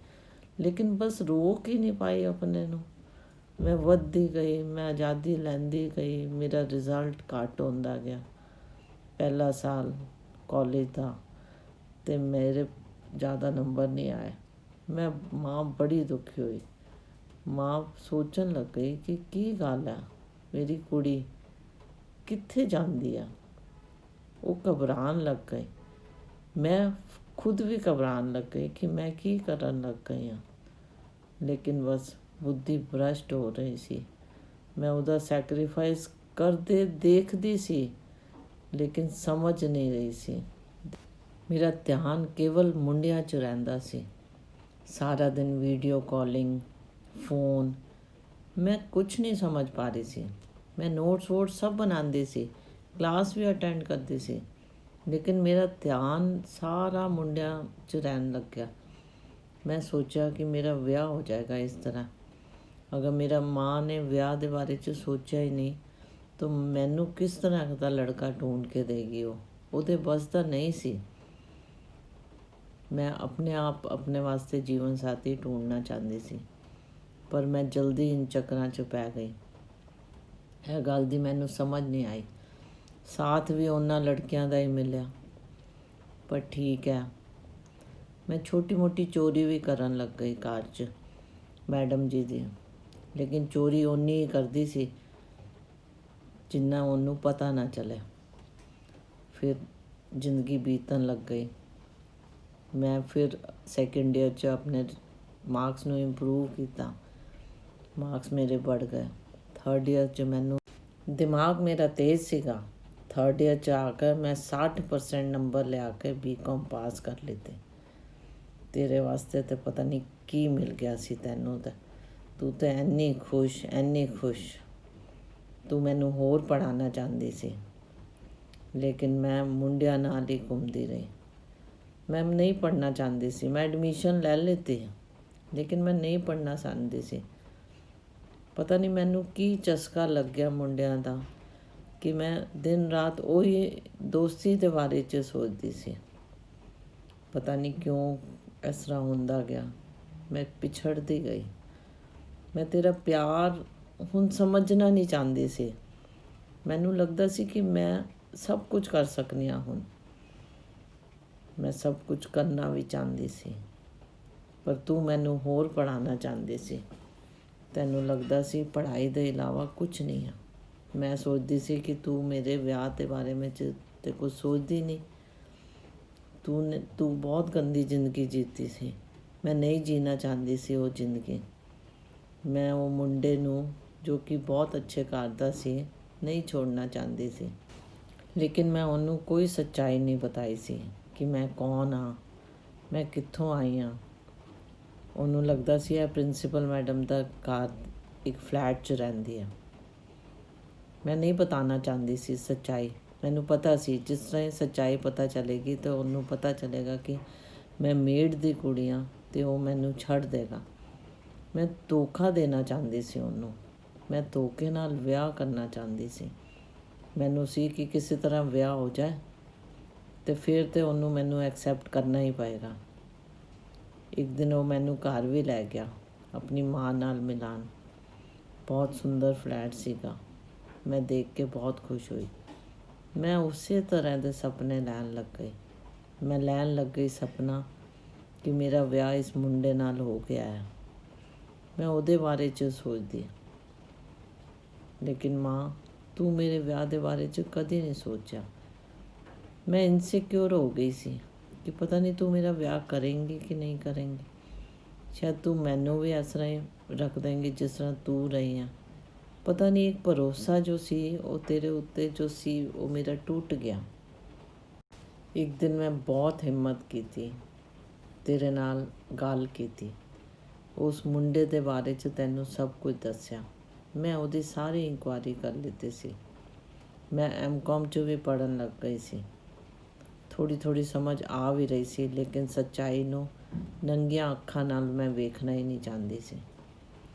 ਲੇਕਿਨ ਬਸ ਰੋਕ ਹੀ ਨਹੀਂ ਪਾਈ ਆਪਣੇ ਨੂੰ। ਮੈਂ ਵੱਧਦੀ ਗਈ, ਮੈਂ ਆਜ਼ਾਦੀ ਲੈਂਦੀ ਗਈ। ਮੇਰਾ ਰਿਜ਼ਲਟ ਘੱਟ ਹੁੰਦਾ ਗਿਆ। ਪਹਿਲਾ ਸਾਲ ਕਾਲਜ ਦਾ ਅਤੇ ਮੇਰੇ ਜ਼ਿਆਦਾ ਨੰਬਰ ਨਹੀਂ ਆਏ। ਮੈਂ ਮਾਂ ਬੜੀ ਦੁਖੀ ਹੋਈ। ਮਾਂ ਸੋਚਣ ਲੱਗ ਗਈ ਕਿ ਕੀ ਗੱਲ ਹੈ, ਮੇਰੀ ਕੁੜੀ ਕਿੱਥੇ ਜਾਂਦੀ ਆ। ਉਹ ਘਬਰਾਉਣ ਲੱਗ ਗਈ। ਮੈਂ ਖੁਦ ਵੀ ਘਬਰਾਉਣ ਲੱਗ ਗਈ ਕਿ ਮੈਂ ਕੀ ਕਰਨ ਲੱਗ ਗਈ ਹਾਂ। ਲੇਕਿਨ ਬਸ ਬੁੱਧੀ ਭ੍ਰਸ਼ਟ ਹੋ ਰਹੀ ਸੀ। ਮੈਂ ਉਹਦਾ ਸੈਕਰੀਫਾਈਸ ਕਰਦੇ ਦੇਖਦੀ ਸੀ, ਲੇਕਿਨ ਸਮਝ ਨਹੀਂ ਰਹੀ ਸੀ। ਮੇਰਾ ਧਿਆਨ ਕੇਵਲ ਮੁੰਡਿਆਂ 'ਚ ਰਹਿੰਦਾ ਸੀ। ਸਾਰਾ ਦਿਨ ਵੀਡੀਓ ਕਾਲਿੰਗ, ਫੋਨ। ਮੈਂ ਕੁਛ ਨਹੀਂ ਸਮਝ ਪਾ ਰਹੀ ਸੀ। ਮੈਂ ਨੋਟਸ ਸਭ ਬਣਾਉਂਦੀ ਸੀ, ਕਲਾਸ ਵੀ ਅਟੈਂਡ ਕਰਦੀ ਸੀ, ਲੇਕਿਨ ਮੇਰਾ ਧਿਆਨ ਸਾਰਾ ਮੁੰਡਿਆਂ 'ਚ ਰਹਿਣ ਲੱਗ ਗਿਆ। ਮੈਂ ਸੋਚਿਆ ਕਿ ਮੇਰਾ ਵਿਆਹ ਹੋ ਜਾਏਗਾ ਇਸ ਤਰ੍ਹਾਂ। ਅਗਰ ਮੇਰਾ ਮਾਂ ਨੇ ਵਿਆਹ ਦੇ ਬਾਰੇ 'ਚ ਸੋਚਿਆ ਹੀ ਨਹੀਂ ਤਾਂ ਮੈਨੂੰ ਕਿਸ ਤਰ੍ਹਾਂ ਦਾ ਲੜਕਾ ਢੂੰਢ ਕੇ ਦੇਗੀ। ਉਹਦੇ ਬਸ ਦਾ ਨਹੀਂ ਸੀ। ਮੈਂ ਆਪਣੇ ਆਪ ਆਪਣੇ ਵਾਸਤੇ ਜੀਵਨ ਸਾਥੀ ਢੂੰਡਣਾ ਚਾਹੁੰਦੀ ਸੀ, ਪਰ ਮੈਂ ਜਲਦੀ ਇਨ ਚੱਕਰਾਂ 'ਚ ਪੈ ਗਈ। ਇਹ ਗੱਲ ਦੀ ਮੈਨੂੰ ਸਮਝ ਨਹੀਂ ਆਈ। ਸਾਥ ਵੀ ਉਹਨਾਂ ਲੜਕਿਆਂ ਦਾ ਹੀ ਮਿਲਿਆ। ਪਰ ਠੀਕ ਹੈ, ਮੈਂ ਛੋਟੀ ਮੋਟੀ ਚੋਰੀ ਵੀ ਕਰਨ ਲੱਗ ਗਈ ਘਰ 'ਚ ਮੈਡਮ ਜੀ ਦੀ। ਲੇਕਿਨ ਚੋਰੀ ਓਨੀ ਹੀ ਕਰਦੀ ਸੀ ਜਿੰਨਾ ਉਹਨੂੰ ਪਤਾ ਨਾ ਚੱਲੇ। ਫਿਰ ਜ਼ਿੰਦਗੀ ਬੀਤਣ ਲੱਗ ਗਈ। ਮੈਂ ਫਿਰ ਸੈਕਿੰਡ ਈਅਰ 'ਚ ਆਪਣੇ ਮਾਰਕਸ ਨੂੰ ਇੰਪਰੂਵ ਕੀਤਾ। ਮਾਰਕਸ ਮੇਰੇ बढ़ ਗਏ। ਥਰਡ ਈਅਰ 'ਚ ਮੈਨੂੰ ਦਿਮਾਗ ਮੇਰਾ ਤੇਜ਼ ਸੀਗਾ। ਥਰਡ ਈਅਰ 'ਚ ਆ ਕੇ ਮੈਂ 60% ਨੰਬਰ ਲਿਆ ਕੇ BCom ਪਾਸ ਕਰ ਲਿੱਤੇ। ਤੇਰੇ ਵਾਸਤੇ ਤਾਂ ਪਤਾ ਨਹੀਂ ਕੀ ਮਿਲ ਗਿਆ ਸੀ ਤੈਨੂੰ ਤਾਂ। ਤੂੰ ਤਾਂ ਇੰਨੀ ਖੁਸ਼। ਤੂੰ ਮੈਨੂੰ ਹੋਰ ਪੜ੍ਹਾਉਣਾ ਚਾਹੁੰਦੀ ਸੀ, ਲੇਕਿਨ ਮੈਂ ਮੁੰਡਿਆਂ ਨਾਲ ਹੀ ਘੁੰਮਦੀ ਰਹੀ। ਮੈਂ ਨਹੀਂ ਪੜ੍ਹਨਾ ਚਾਹੁੰਦੀ ਸੀ। ਮੈਂ ਐਡਮਿਸ਼ਨ ਲੈ ਲਿੱਤੀ, ਲੇਕਿਨ ਮੈਂ ਨਹੀਂ ਪੜ੍ਹਨਾ ਚਾਹੁੰਦੀ ਸੀ। ਪਤਾ ਨਹੀਂ ਮੈਨੂੰ ਕੀ ਚਸਕਾ ਲੱਗ ਗਿਆ ਮੁੰਡਿਆਂ ਦਾ ਕਿ ਮੈਂ ਦਿਨ ਰਾਤ ਉਹੀ ਦੋਸਤੀ ਦੇ ਬਾਰੇ 'ਚ ਸੋਚਦੀ ਸੀ। ਪਤਾ ਨਹੀਂ ਕਿਉਂ ਇਸ ਤਰ੍ਹਾਂ ਹੁੰਦਾ ਗਿਆ। ਮੈਂ ਪਿਛੜਦੀ ਗਈ। ਮੈਂ ਤੇਰਾ ਪਿਆਰ ਹੁਣ ਸਮਝਣਾ ਨਹੀਂ ਚਾਹੁੰਦੀ ਸੀ। ਮੈਨੂੰ ਲੱਗਦਾ ਸੀ ਕਿ ਮੈਂ ਸਭ ਕੁਝ ਕਰ ਸਕਦੀ ਹਾਂ ਹੁਣ। ਮੈਂ ਸਭ ਕੁਝ ਕਰਨਾ ਵੀ ਚਾਹੁੰਦੀ ਸੀ, ਪਰ ਤੂੰ ਮੈਨੂੰ ਹੋਰ ਪੜ੍ਹਾਉਣਾ ਚਾਹੁੰਦੀ ਸੀ। ਤੈਨੂੰ ਲੱਗਦਾ ਸੀ ਪੜ੍ਹਾਈ ਦੇ ਇਲਾਵਾ ਕੁਝ ਨਹੀਂ ਆ। ਮੈਂ ਸੋਚਦੀ ਸੀ ਕਿ ਤੂੰ ਮੇਰੇ ਵਿਆਹ ਦੇ ਬਾਰੇ ਵਿੱਚ ਤੇ ਕੁਝ ਸੋਚਦੀ ਨਹੀਂ। ਤੂੰ ਬਹੁਤ ਗੰਦੀ ਜ਼ਿੰਦਗੀ ਜੀਤੀ ਸੀ। ਮੈਂ ਨਹੀਂ ਜੀਣਾ ਚਾਹੁੰਦੀ ਸੀ ਉਹ ਜ਼ਿੰਦਗੀ। ਮੈਂ ਉਹ ਮੁੰਡੇ ਨੂੰ ਜੋ ਕਿ ਬਹੁਤ ਅੱਛੇ ਘਰ ਦਾ ਸੀ ਨਹੀਂ ਛੋੜਨਾ ਚਾਹੁੰਦੀ ਸੀ। ਲੇਕਿਨ ਮੈਂ ਉਹਨੂੰ ਕੋਈ ਸੱਚਾਈ ਨਹੀਂ ਬਤਾਈ ਸੀ ਕਿ ਮੈਂ ਕੌਣ ਹਾਂ, ਮੈਂ ਕਿੱਥੋਂ ਆਈ ਹਾਂ। ਉਹਨੂੰ ਲੱਗਦਾ ਸੀ ਇਹ ਪ੍ਰਿੰਸੀਪਲ ਮੈਡਮ ਦਾ ਘਰ ਇੱਕ ਫਲੈਟ 'ਚ ਰਹਿੰਦੀ ਹੈ। ਮੈਂ ਨਹੀਂ ਬਤਾਉਣਾ ਚਾਹੁੰਦੀ ਸੀ ਸੱਚਾਈ। ਮੈਨੂੰ ਪਤਾ ਸੀ ਜਿਸ ਤਰ੍ਹਾਂ ਸੱਚਾਈ ਪਤਾ ਚੱਲੇਗੀ ਤਾਂ ਉਹਨੂੰ ਪਤਾ ਚੱਲੇਗਾ ਕਿ ਮੈਂ ਮੇਡ ਦੀ ਕੁੜੀ ਹਾਂ ਅਤੇ ਉਹ ਮੈਨੂੰ ਛੱਡ ਦੇਗਾ। ਮੈਂ ਧੋਖਾ ਦੇਣਾ ਚਾਹੁੰਦੀ ਸੀ ਉਹਨੂੰ। ਮੈਂ ਧੋਖੇ ਨਾਲ ਵਿਆਹ ਕਰਨਾ ਚਾਹੁੰਦੀ ਸੀ। ਮੈਨੂੰ ਸੀ ਕਿ ਕਿਸੇ ਤਰ੍ਹਾਂ ਵਿਆਹ ਹੋ ਜਾਏ ਅਤੇ ਫਿਰ ਤਾਂ ਉਹਨੂੰ ਮੈਨੂੰ ਐਕਸੈਪਟ ਕਰਨਾ ਹੀ ਪਏਗਾ। ਇੱਕ ਦਿਨ ਉਹ ਮੈਨੂੰ ਘਰ ਵੀ ਲੈ ਗਿਆ ਆਪਣੀ ਮਾਂ ਨਾਲ ਮਿਲਾਉਣ। ਬਹੁਤ ਸੁੰਦਰ ਫਲੈਟ ਸੀਗਾ। ਮੈਂ ਦੇਖ ਕੇ ਬਹੁਤ ਖੁਸ਼ ਹੋਈ। ਮੈਂ ਉਸੇ ਤਰ੍ਹਾਂ ਦੇ ਸੁਪਨੇ ਲੈਣ ਲੱਗ ਗਈ। ਮੈਂ ਲੈਣ ਲੱਗ ਗਈ ਸੁਪਨਾ ਕਿ ਮੇਰਾ ਵਿਆਹ ਇਸ ਮੁੰਡੇ ਨਾਲ ਹੋ ਗਿਆ ਹੈ। ਮੈਂ ਉਹਦੇ ਬਾਰੇ 'ਚ ਸੋਚਦੀ। ਲੇਕਿਨ ਮਾਂ, ਤੂੰ ਮੇਰੇ ਵਿਆਹ ਦੇ ਬਾਰੇ 'ਚ ਕਦੇ ਨਹੀਂ ਸੋਚਿਆ। ਮੈਂ ਇਨਸਿਕਿਉਰ ਹੋ ਗਈ ਸੀ ਕਿ ਪਤਾ ਨਹੀਂ ਤੂੰ ਮੇਰਾ ਵਿਆਹ ਕਰੇਂਗੀ ਕਿ ਨਹੀਂ ਕਰੇਂਗੀ। ਸ਼ਾਇਦ ਤੂੰ ਮੈਨੂੰ ਵੀ ਇਸ ਤਰ੍ਹਾਂ ਹੀ ਰੱਖ ਦੇਂਗੀ ਜਿਸ ਤਰ੍ਹਾਂ ਤੂੰ ਰਹੀ ਆ। ਪਤਾ ਨਹੀਂ ਇੱਕ ਭਰੋਸਾ ਜੋ ਸੀ ਉਹ ਤੇਰੇ ਉੱਤੇ ਜੋ ਸੀ ਉਹ ਮੇਰਾ ਟੁੱਟ ਗਿਆ। ਇੱਕ ਦਿਨ ਮੈਂ ਬਹੁਤ ਹਿੰਮਤ ਕੀਤੀ, ਤੇਰੇ ਨਾਲ ਗੱਲ ਕੀਤੀ, ਉਸ ਮੁੰਡੇ ਦੇ ਬਾਰੇ 'ਚ ਤੈਨੂੰ ਸਭ ਕੁਝ ਦੱਸਿਆ। ਮੈਂ ਉਹਦੀ ਸਾਰੀ ਇਨਕੁਆਇਰੀ ਕਰ ਲਿੱਤੀ ਸੀ। ਮੈਂ MCom 'ਚ ਵੀ ਪੜ੍ਹਨ ਲੱਗ ਗਈ ਸੀ। ਥੋੜ੍ਹੀ ਸਮਝ ਆ ਵੀ ਰਹੀ ਸੀ, ਲੇਕਿਨ ਸੱਚਾਈ ਨੂੰ ਨੰਗੀਆਂ ਅੱਖਾਂ ਨਾਲ ਮੈਂ ਵੇਖਣਾ ਹੀ ਨਹੀਂ ਚਾਹੁੰਦੀ ਸੀ।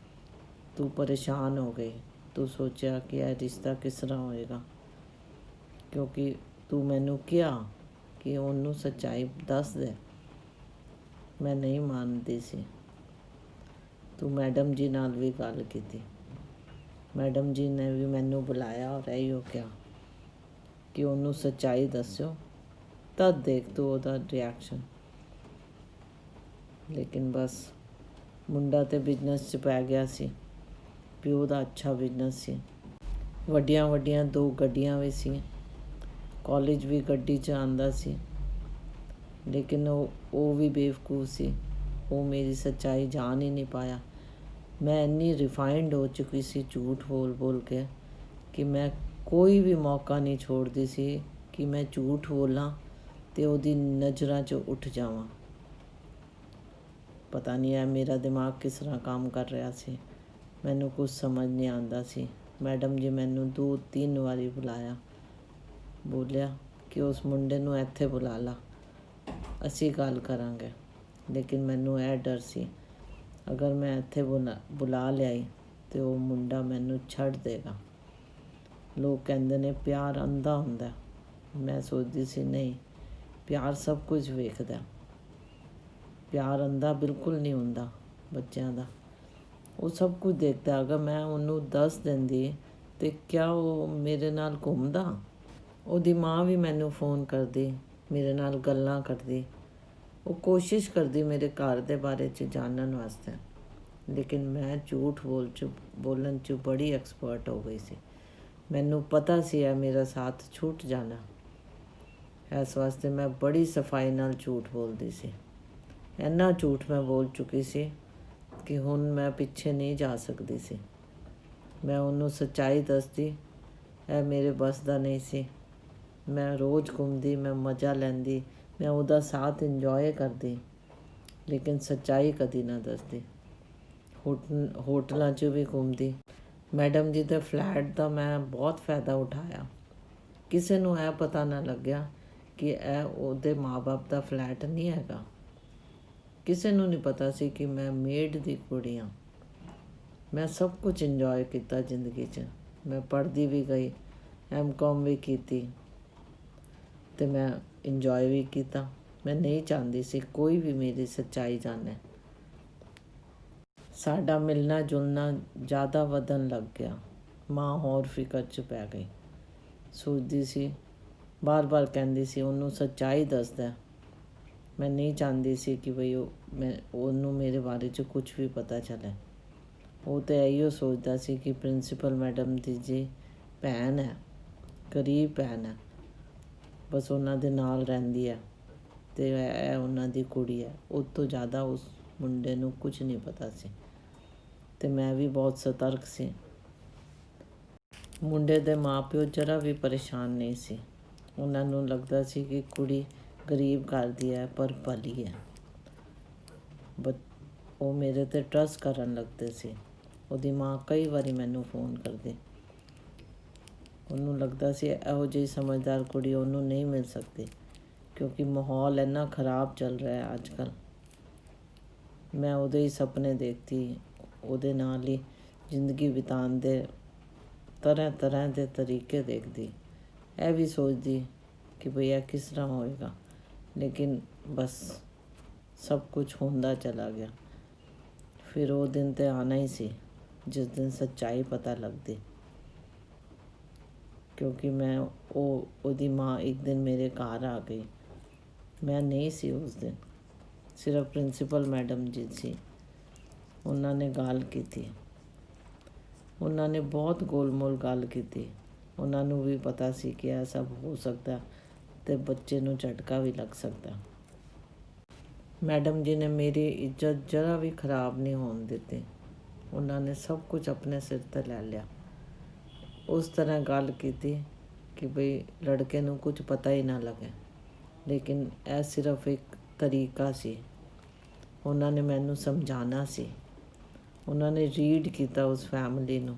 ਤੂੰ ਪਰੇਸ਼ਾਨ ਹੋ ਗਈ। ਤੂੰ ਸੋਚਿਆ ਕਿ ਇਹ ਰਿਸ਼ਤਾ ਕਿਸ ਤਰ੍ਹਾਂ ਹੋਏਗਾ, ਕਿਉਂਕਿ ਤੂੰ ਮੈਨੂੰ ਕਿਹਾ ਕਿ ਉਹਨੂੰ ਸੱਚਾਈ ਦੱਸ ਦੇ। ਮੈਂ ਨਹੀਂ ਮੰਨਦੀ ਸੀ। ਤੂੰ ਮੈਡਮ ਜੀ ਨਾਲ ਵੀ ਗੱਲ ਕੀਤੀ। ਮੈਡਮ ਜੀ ਨੇ ਵੀ ਮੈਨੂੰ ਬੁਲਾਇਆ ਔਰ ਇਹੋ ਕਿਹਾ ਕਿ ਉਹਨੂੰ ਸੱਚਾਈ ਦੱਸਿਓ, ਤਦ ਦੇਖ ਤੂੰ ਉਹਦਾ ਰਿਐਕਸ਼ਨ। ਲੇਕਿਨ ਬਸ ਮੁੰਡਾ ਤਾਂ ਬਿਜ਼ਨਸ 'ਚ ਪੈ ਗਿਆ ਸੀ। ਪਿਓ ਦਾ ਅੱਛਾ ਬਿਜ਼ਨਸ ਸੀ। ਵੱਡੀਆਂ 2 ਗੱਡੀਆਂ ਵੀ ਸੀ। ਕਾਲਜ ਵੀ ਗੱਡੀ 'ਚ ਆਉਂਦਾ ਸੀ। ਲੇਕਿਨ ਉਹ ਵੀ ਬੇਵਕੂਫ ਸੀ। ਉਹ ਮੇਰੀ ਸੱਚਾਈ ਜਾਣ ਹੀ ਨਹੀਂ ਪਾਇਆ। ਮੈਂ ਇੰਨੀ ਰਿਫਾਈਨਡ ਹੋ ਚੁੱਕੀ ਸੀ ਝੂਠ ਬੋਲ ਕੇ ਕਿ ਮੈਂ ਕੋਈ ਵੀ ਮੌਕਾ ਨਹੀਂ ਛੋੜਦੀ ਸੀ ਕਿ ਮੈਂ ਝੂਠ ਬੋਲਾਂ ਅਤੇ ਉਹਦੀ ਨਜ਼ਰਾਂ 'ਚ ਉੱਠ ਜਾਵਾਂ। ਪਤਾ ਨਹੀਂ ਹੈ ਮੇਰਾ ਦਿਮਾਗ ਕਿਸ ਤਰ੍ਹਾਂ ਕੰਮ ਕਰ ਰਿਹਾ ਸੀ। ਮੈਨੂੰ ਕੁਝ ਸਮਝ ਨਹੀਂ ਆਉਂਦਾ ਸੀ। ਮੈਡਮ ਜੀ ਮੈਨੂੰ 2-3 ਵਾਰੀ ਬੁਲਾਇਆ, ਬੋਲਿਆ ਕਿ ਉਸ ਮੁੰਡੇ ਨੂੰ ਇੱਥੇ ਬੁਲਾ ਲਾ, ਅਸੀਂ ਗੱਲ ਕਰਾਂਗੇ। ਲੇਕਿਨ ਮੈਨੂੰ ਇਹ ਡਰ ਸੀ ਅਗਰ ਮੈਂ ਇੱਥੇ ਬੁਲਾ ਲਿਆਈ ਅਤੇ ਉਹ ਮੁੰਡਾ ਮੈਨੂੰ ਛੱਡ ਦੇਗਾ। ਲੋਕ ਕਹਿੰਦੇ ਨੇ ਪਿਆਰ ਅੰਧਾ ਹੁੰਦਾ। ਮੈਂ ਸੋਚਦੀ ਸੀ ਨਹੀਂ, ਪਿਆਰ ਸਭ ਕੁਝ ਵੇਖਦਾ। ਪਿਆਰ ਅੰਧਾ ਬਿਲਕੁਲ ਨਹੀਂ ਹੁੰਦਾ ਬੱਚਿਆਂ ਦਾ। ਉਹ ਸਭ ਕੁਝ ਦੇਖਦਾ। ਅਗਰ ਮੈਂ ਉਹਨੂੰ ਦੱਸ ਦਿੰਦੀ ਅਤੇ ਕਿਆ ਉਹ ਮੇਰੇ ਨਾਲ ਘੁੰਮਦਾ? ਉਹਦੀ ਮਾਂ ਵੀ ਮੈਨੂੰ ਫੋਨ ਕਰਦੀ, ਮੇਰੇ ਨਾਲ ਗੱਲਾਂ ਕਰਦੀ। ਉਹ ਕੋਸ਼ਿਸ਼ ਕਰਦੀ ਮੇਰੇ ਘਰ ਦੇ ਬਾਰੇ 'ਚ ਜਾਣਨ ਵਾਸਤੇ, ਲੇਕਿਨ ਮੈਂ ਝੂਠ ਬੋਲਣ 'ਚ ਬੜੀ ਐਕਸਪਰਟ ਹੋ ਗਈ ਸੀ। ਮੈਨੂੰ ਪਤਾ ਸੀ ਇਹ ਮੇਰਾ ਸਾਥ ਛੁੱਟ ਜਾਣਾ। ਇਸ ਵਾਸਤੇ ਮੈਂ ਬੜੀ ਸਫਾਈ ਨਾਲ ਝੂਠ ਬੋਲਦੀ ਸੀ। ਇੰਨਾ ਝੂਠ ਮੈਂ ਬੋਲ ਚੁੱਕੀ ਸੀ ਕਿ ਹੁਣ ਮੈਂ ਪਿੱਛੇ ਨਹੀਂ ਜਾ ਸਕਦੀ ਸੀ। ਮੈਂ ਉਹਨੂੰ ਸੱਚਾਈ ਦੱਸਦੀ, ਇਹ ਮੇਰੇ ਵੱਸ ਦਾ ਨਹੀਂ ਸੀ। ਮੈਂ ਰੋਜ਼ ਘੁੰਮਦੀ, ਮੈਂ ਮਜ਼ਾ ਲੈਂਦੀ, ਮੈਂ ਉਹਦਾ ਸਾਥ ਇੰਜੋਏ ਕਰਦੀ, ਲੇਕਿਨ ਸੱਚਾਈ ਕਦੀ ਨਾ ਦੱਸਦੀ। ਹੋਟਲਾਂ 'ਚ ਵੀ ਘੁੰਮਦੀ। ਮੈਡਮ ਜੀ ਦੇ ਫਲੈਟ ਦਾ ਮੈਂ ਬਹੁਤ ਫਾਇਦਾ ਉਠਾਇਆ। ਕਿਸੇ ਨੂੰ ਇਹ ਪਤਾ ਨਾ ਲੱਗਿਆ ਕਿ ਇਹ ਉਹਦੇ ਮਾਂ-ਬਾਪ ਦਾ ਫਲੈਟ ਨਹੀਂ ਹੈਗਾ। ਕਿਸੇ ਨੂੰ ਨਹੀਂ ਪਤਾ ਸੀ ਕਿ ਮੈਂ ਮੇਡ ਦੀ ਕੁੜੀ ਹਾਂ। ਮੈਂ ਸਭ ਕੁਝ ਇੰਜੋਏ ਕੀਤਾ ਜ਼ਿੰਦਗੀ 'ਚ। ਮੈਂ ਪੜ੍ਹਦੀ ਵੀ ਗਈ, M.Com ਵੀ ਕੀਤੀ ਅਤੇ ਮੈਂ ਇੰਜੋਏ ਵੀ ਕੀਤਾ। ਮੈਂ ਨਹੀਂ ਚਾਹੁੰਦੀ ਸੀ ਕੋਈ ਵੀ ਮੇਰੀ ਸੱਚਾਈ ਜਾਣੇ। ਸਾਡਾ ਮਿਲਣਾ ਜੁਲਣਾ ਜ਼ਿਆਦਾ ਵਧਣ ਲੱਗ ਗਿਆ। ਮਾਂ ਹੋਰ ਫਿਕਰ 'ਚ ਪੈ ਗਈ। ਸੋਚਦੀ ਸੀ, ਬਾਰ-ਬਾਰ ਕਹਿੰਦੀ ਸੀ ਉਹਨੂੰ ਸੱਚਾਈ ਦੱਸਦਾ। ਮੈਂ ਨਹੀਂ ਚਾਹੁੰਦੀ ਸੀ ਕਿ ਬਈ ਉਹਨੂੰ ਮੇਰੇ ਬਾਰੇ 'ਚ ਕੁਝ ਵੀ ਪਤਾ ਚੱਲੇ। ਉਹ ਤਾਂ ਇਹੀਓ ਸੋਚਦਾ ਸੀ ਕਿ ਪ੍ਰਿੰਸੀਪਲ ਮੈਡਮ ਦੀ ਜੀ ਭੈਣ ਹੈ, ਗਰੀਬ ਭੈਣ ਹੈ, ਬਸ ਉਹਨਾਂ ਦੇ ਨਾਲ ਰਹਿੰਦੀ ਹੈ ਅਤੇ ਇਹ ਉਹਨਾਂ ਦੀ ਕੁੜੀ ਹੈ। ਉਸ ਤੋਂ ਜ਼ਿਆਦਾ ਉਸ ਮੁੰਡੇ ਨੂੰ ਕੁਝ ਨਹੀਂ ਪਤਾ ਸੀ ਅਤੇ ਮੈਂ ਵੀ ਬਹੁਤ ਸਤਰਕ ਸੀ। ਮੁੰਡੇ ਦੇ ਮਾਂ-ਪਿਓ ਜ਼ਰਾ ਵੀ ਪਰੇਸ਼ਾਨ ਨਹੀਂ ਸੀ। ਉਹਨਾਂ ਨੂੰ ਲੱਗਦਾ ਸੀ ਕਿ ਕੁੜੀ ਗਰੀਬ ਘਰ ਦੀ ਹੈ ਪਰ ਭਲੀ ਹੈ। ਉਹ ਮੇਰੇ 'ਤੇ ਟਰੱਸਟ ਕਰਨ ਲੱਗਦੇ ਸੀ। ਉਹਦੀ ਮਾਂ ਕਈ ਵਾਰੀ ਮੈਨੂੰ ਫੋਨ ਕਰਦੀ। ਉਹਨੂੰ ਲੱਗਦਾ ਸੀ ਇਹੋ ਜਿਹੀ ਸਮਝਦਾਰ ਕੁੜੀ ਉਹਨੂੰ ਨਹੀਂ ਮਿਲ ਸਕਦੀ, ਕਿਉਂਕਿ ਮਾਹੌਲ ਇੰਨਾ ਖਰਾਬ ਚੱਲ ਰਿਹਾ ਅੱਜ ਕੱਲ੍ਹ। ਮੈਂ ਉਹਦੇ ਹੀ ਸੁਪਨੇ ਦੇਖਦੀ, ਉਹਦੇ ਨਾਲ ਹੀ ਜ਼ਿੰਦਗੀ ਬਿਤਾਉਣ ਦੇ ਤਰ੍ਹਾਂ ਤਰ੍ਹਾਂ ਦੇ ਤਰੀਕੇ ਦੇਖਦੀ। ਇਹ ਵੀ ਸੋਚਦੀ ਕਿ ਬਈ ਇਹ ਕਿਸ ਤਰ੍ਹਾਂ ਹੋਏਗਾ, ਲੇਕਿਨ ਬਸ ਸਭ ਕੁਝ ਹੁੰਦਾ ਚਲਾ ਗਿਆ। ਫਿਰ ਉਹ ਦਿਨ ਤਾਂ ਆਉਣਾ ਹੀ ਸੀ ਜਿਸ ਦਿਨ ਸੱਚਾਈ ਪਤਾ ਲੱਗਦੀ, ਕਿਉਂਕਿ ਉਹਦੀ ਮਾਂ ਇੱਕ ਦਿਨ ਮੇਰੇ ਘਰ ਆ ਗਈ। ਮੈਂ ਨਹੀਂ ਸੀ ਉਸ ਦਿਨ, ਸਿਰਫ ਪ੍ਰਿੰਸੀਪਲ ਮੈਡਮ ਜੀ ਸੀ। ਉਹਨਾਂ ਨੇ ਗੱਲ ਕੀਤੀ, ਉਹਨਾਂ ਨੇ ਬਹੁਤ ਗੋਲ-ਮੋਲ ਗੱਲ ਕੀਤੀ। ਉਹਨਾਂ ਨੂੰ ਵੀ ਪਤਾ ਸੀ ਕਿ ਇਹ ਸਭ ਹੋ ਸਕਦਾ ਅਤੇ ਬੱਚੇ ਨੂੰ ਝਟਕਾ ਵੀ ਲੱਗ ਸਕਦਾ। ਮੈਡਮ ਜੀ ਨੇ ਮੇਰੀ ਇੱਜ਼ਤ ਜ਼ਰਾ ਵੀ ਖਰਾਬ ਨਹੀਂ ਹੋਣ ਦਿੱਤੀ। ਉਹਨਾਂ ਨੇ ਸਭ ਕੁਝ ਆਪਣੇ ਸਿਰ 'ਤੇ ਲੈ ਲਿਆ। ਉਸ ਤਰ੍ਹਾਂ ਗੱਲ ਕੀਤੀ ਕਿ ਬਈ ਲੜਕੇ ਨੂੰ ਕੁਝ ਪਤਾ ਹੀ ਨਾ ਲੱਗੇ, ਲੇਕਿਨ ਇਹ ਸਿਰਫ ਇੱਕ ਤਰੀਕਾ ਸੀ। ਉਹਨਾਂ ਨੇ ਮੈਨੂੰ ਸਮਝਾਉਣਾ ਸੀ। ਉਹਨਾਂ ਨੇ ਰੀਡ ਕੀਤਾ ਉਸ ਫੈਮਿਲੀ ਨੂੰ।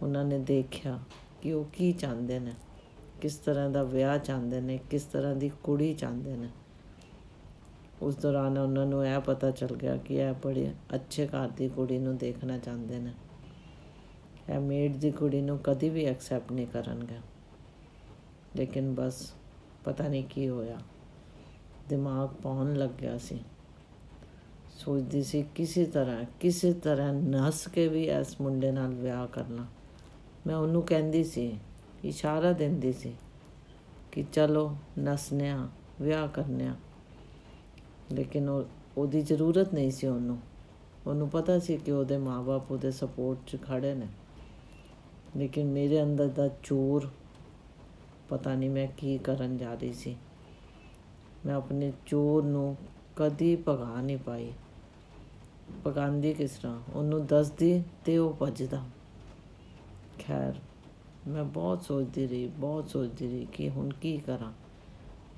ਉਹਨਾਂ ਨੇ ਦੇਖਿਆ ਕਿ ਉਹ ਕੀ ਚਾਹੁੰਦੇ ਨੇ, ਕਿਸ ਤਰ੍ਹਾਂ ਦਾ ਵਿਆਹ ਚਾਹੁੰਦੇ ਨੇ, ਕਿਸ ਤਰ੍ਹਾਂ ਦੀ ਕੁੜੀ ਚਾਹੁੰਦੇ ਨੇ। ਉਸ ਦੌਰਾਨ ਉਹਨਾਂ ਨੂੰ ਇਹ ਪਤਾ ਚੱਲ ਗਿਆ ਕਿ ਇਹ ਬੜੇ ਅੱਛੇ ਘਰ ਦੀ ਕੁੜੀ ਨੂੰ ਦੇਖਣਾ ਚਾਹੁੰਦੇ ਨੇ। ਇਹ ਮੇਡ ਦੀ ਕੁੜੀ ਨੂੰ ਕਦੀ ਵੀ ਐਕਸੈਪਟ ਨਹੀਂ ਕਰਨਗੇ। ਲੇਕਿਨ ਬਸ ਪਤਾ ਨਹੀਂ ਕੀ ਹੋਇਆ, ਦਿਮਾਗ ਪਾਉਣ ਲੱਗ ਗਿਆ ਸੀ। ਸੋਚਦੀ ਸੀ ਕਿਸੇ ਤਰ੍ਹਾਂ ਨੱਸ ਕੇ ਵੀ ਇਸ ਮੁੰਡੇ ਨਾਲ ਵਿਆਹ ਕਰਨਾ। ਮੈਂ ਉਹਨੂੰ ਕਹਿੰਦੀ ਸੀ, ਇਸ਼ਾਰਾ ਦਿੰਦੀ ਸੀ ਕਿ ਚਲੋ ਨੱਸਨੇ ਹਾਂ, ਵਿਆਹ ਕਰਨੇ ਹਾਂ, ਲੇਕਿਨ ਉਹਦੀ ਜ਼ਰੂਰਤ ਨਹੀਂ ਸੀ ਉਹਨੂੰ ਪਤਾ ਸੀ ਕਿ ਉਹਦੇ ਮਾਂ-ਬਾਪ ਉਹਦੇ ਸਪੋਰਟ 'ਚ ਖੜ੍ਹੇ ਨੇ। ਲੇਕਿਨ ਮੇਰੇ ਅੰਦਰ ਦਾ ਜ਼ੋਰ, ਪਤਾ ਨਹੀਂ ਮੈਂ ਕੀ ਕਰਨ ਜਾ ਰਹੀ ਸੀ। ਮੈਂ ਆਪਣੇ ਜ਼ੋਰ ਨੂੰ ਕਦੀ ਭਗਾ ਨਹੀਂ ਪਾਈ। ਭਗਾਉਂਦੀ ਕਿਸ ਤਰ੍ਹਾਂ? ਉਹਨੂੰ ਦੱਸਦੀ ਅਤੇ ਉਹ ਭੱਜਦਾ। ਖੈਰ, ਮੈਂ ਬਹੁਤ ਸੋਚਦੀ ਰਹੀ ਕਿ ਹੁਣ ਕੀ ਕਰਾਂ।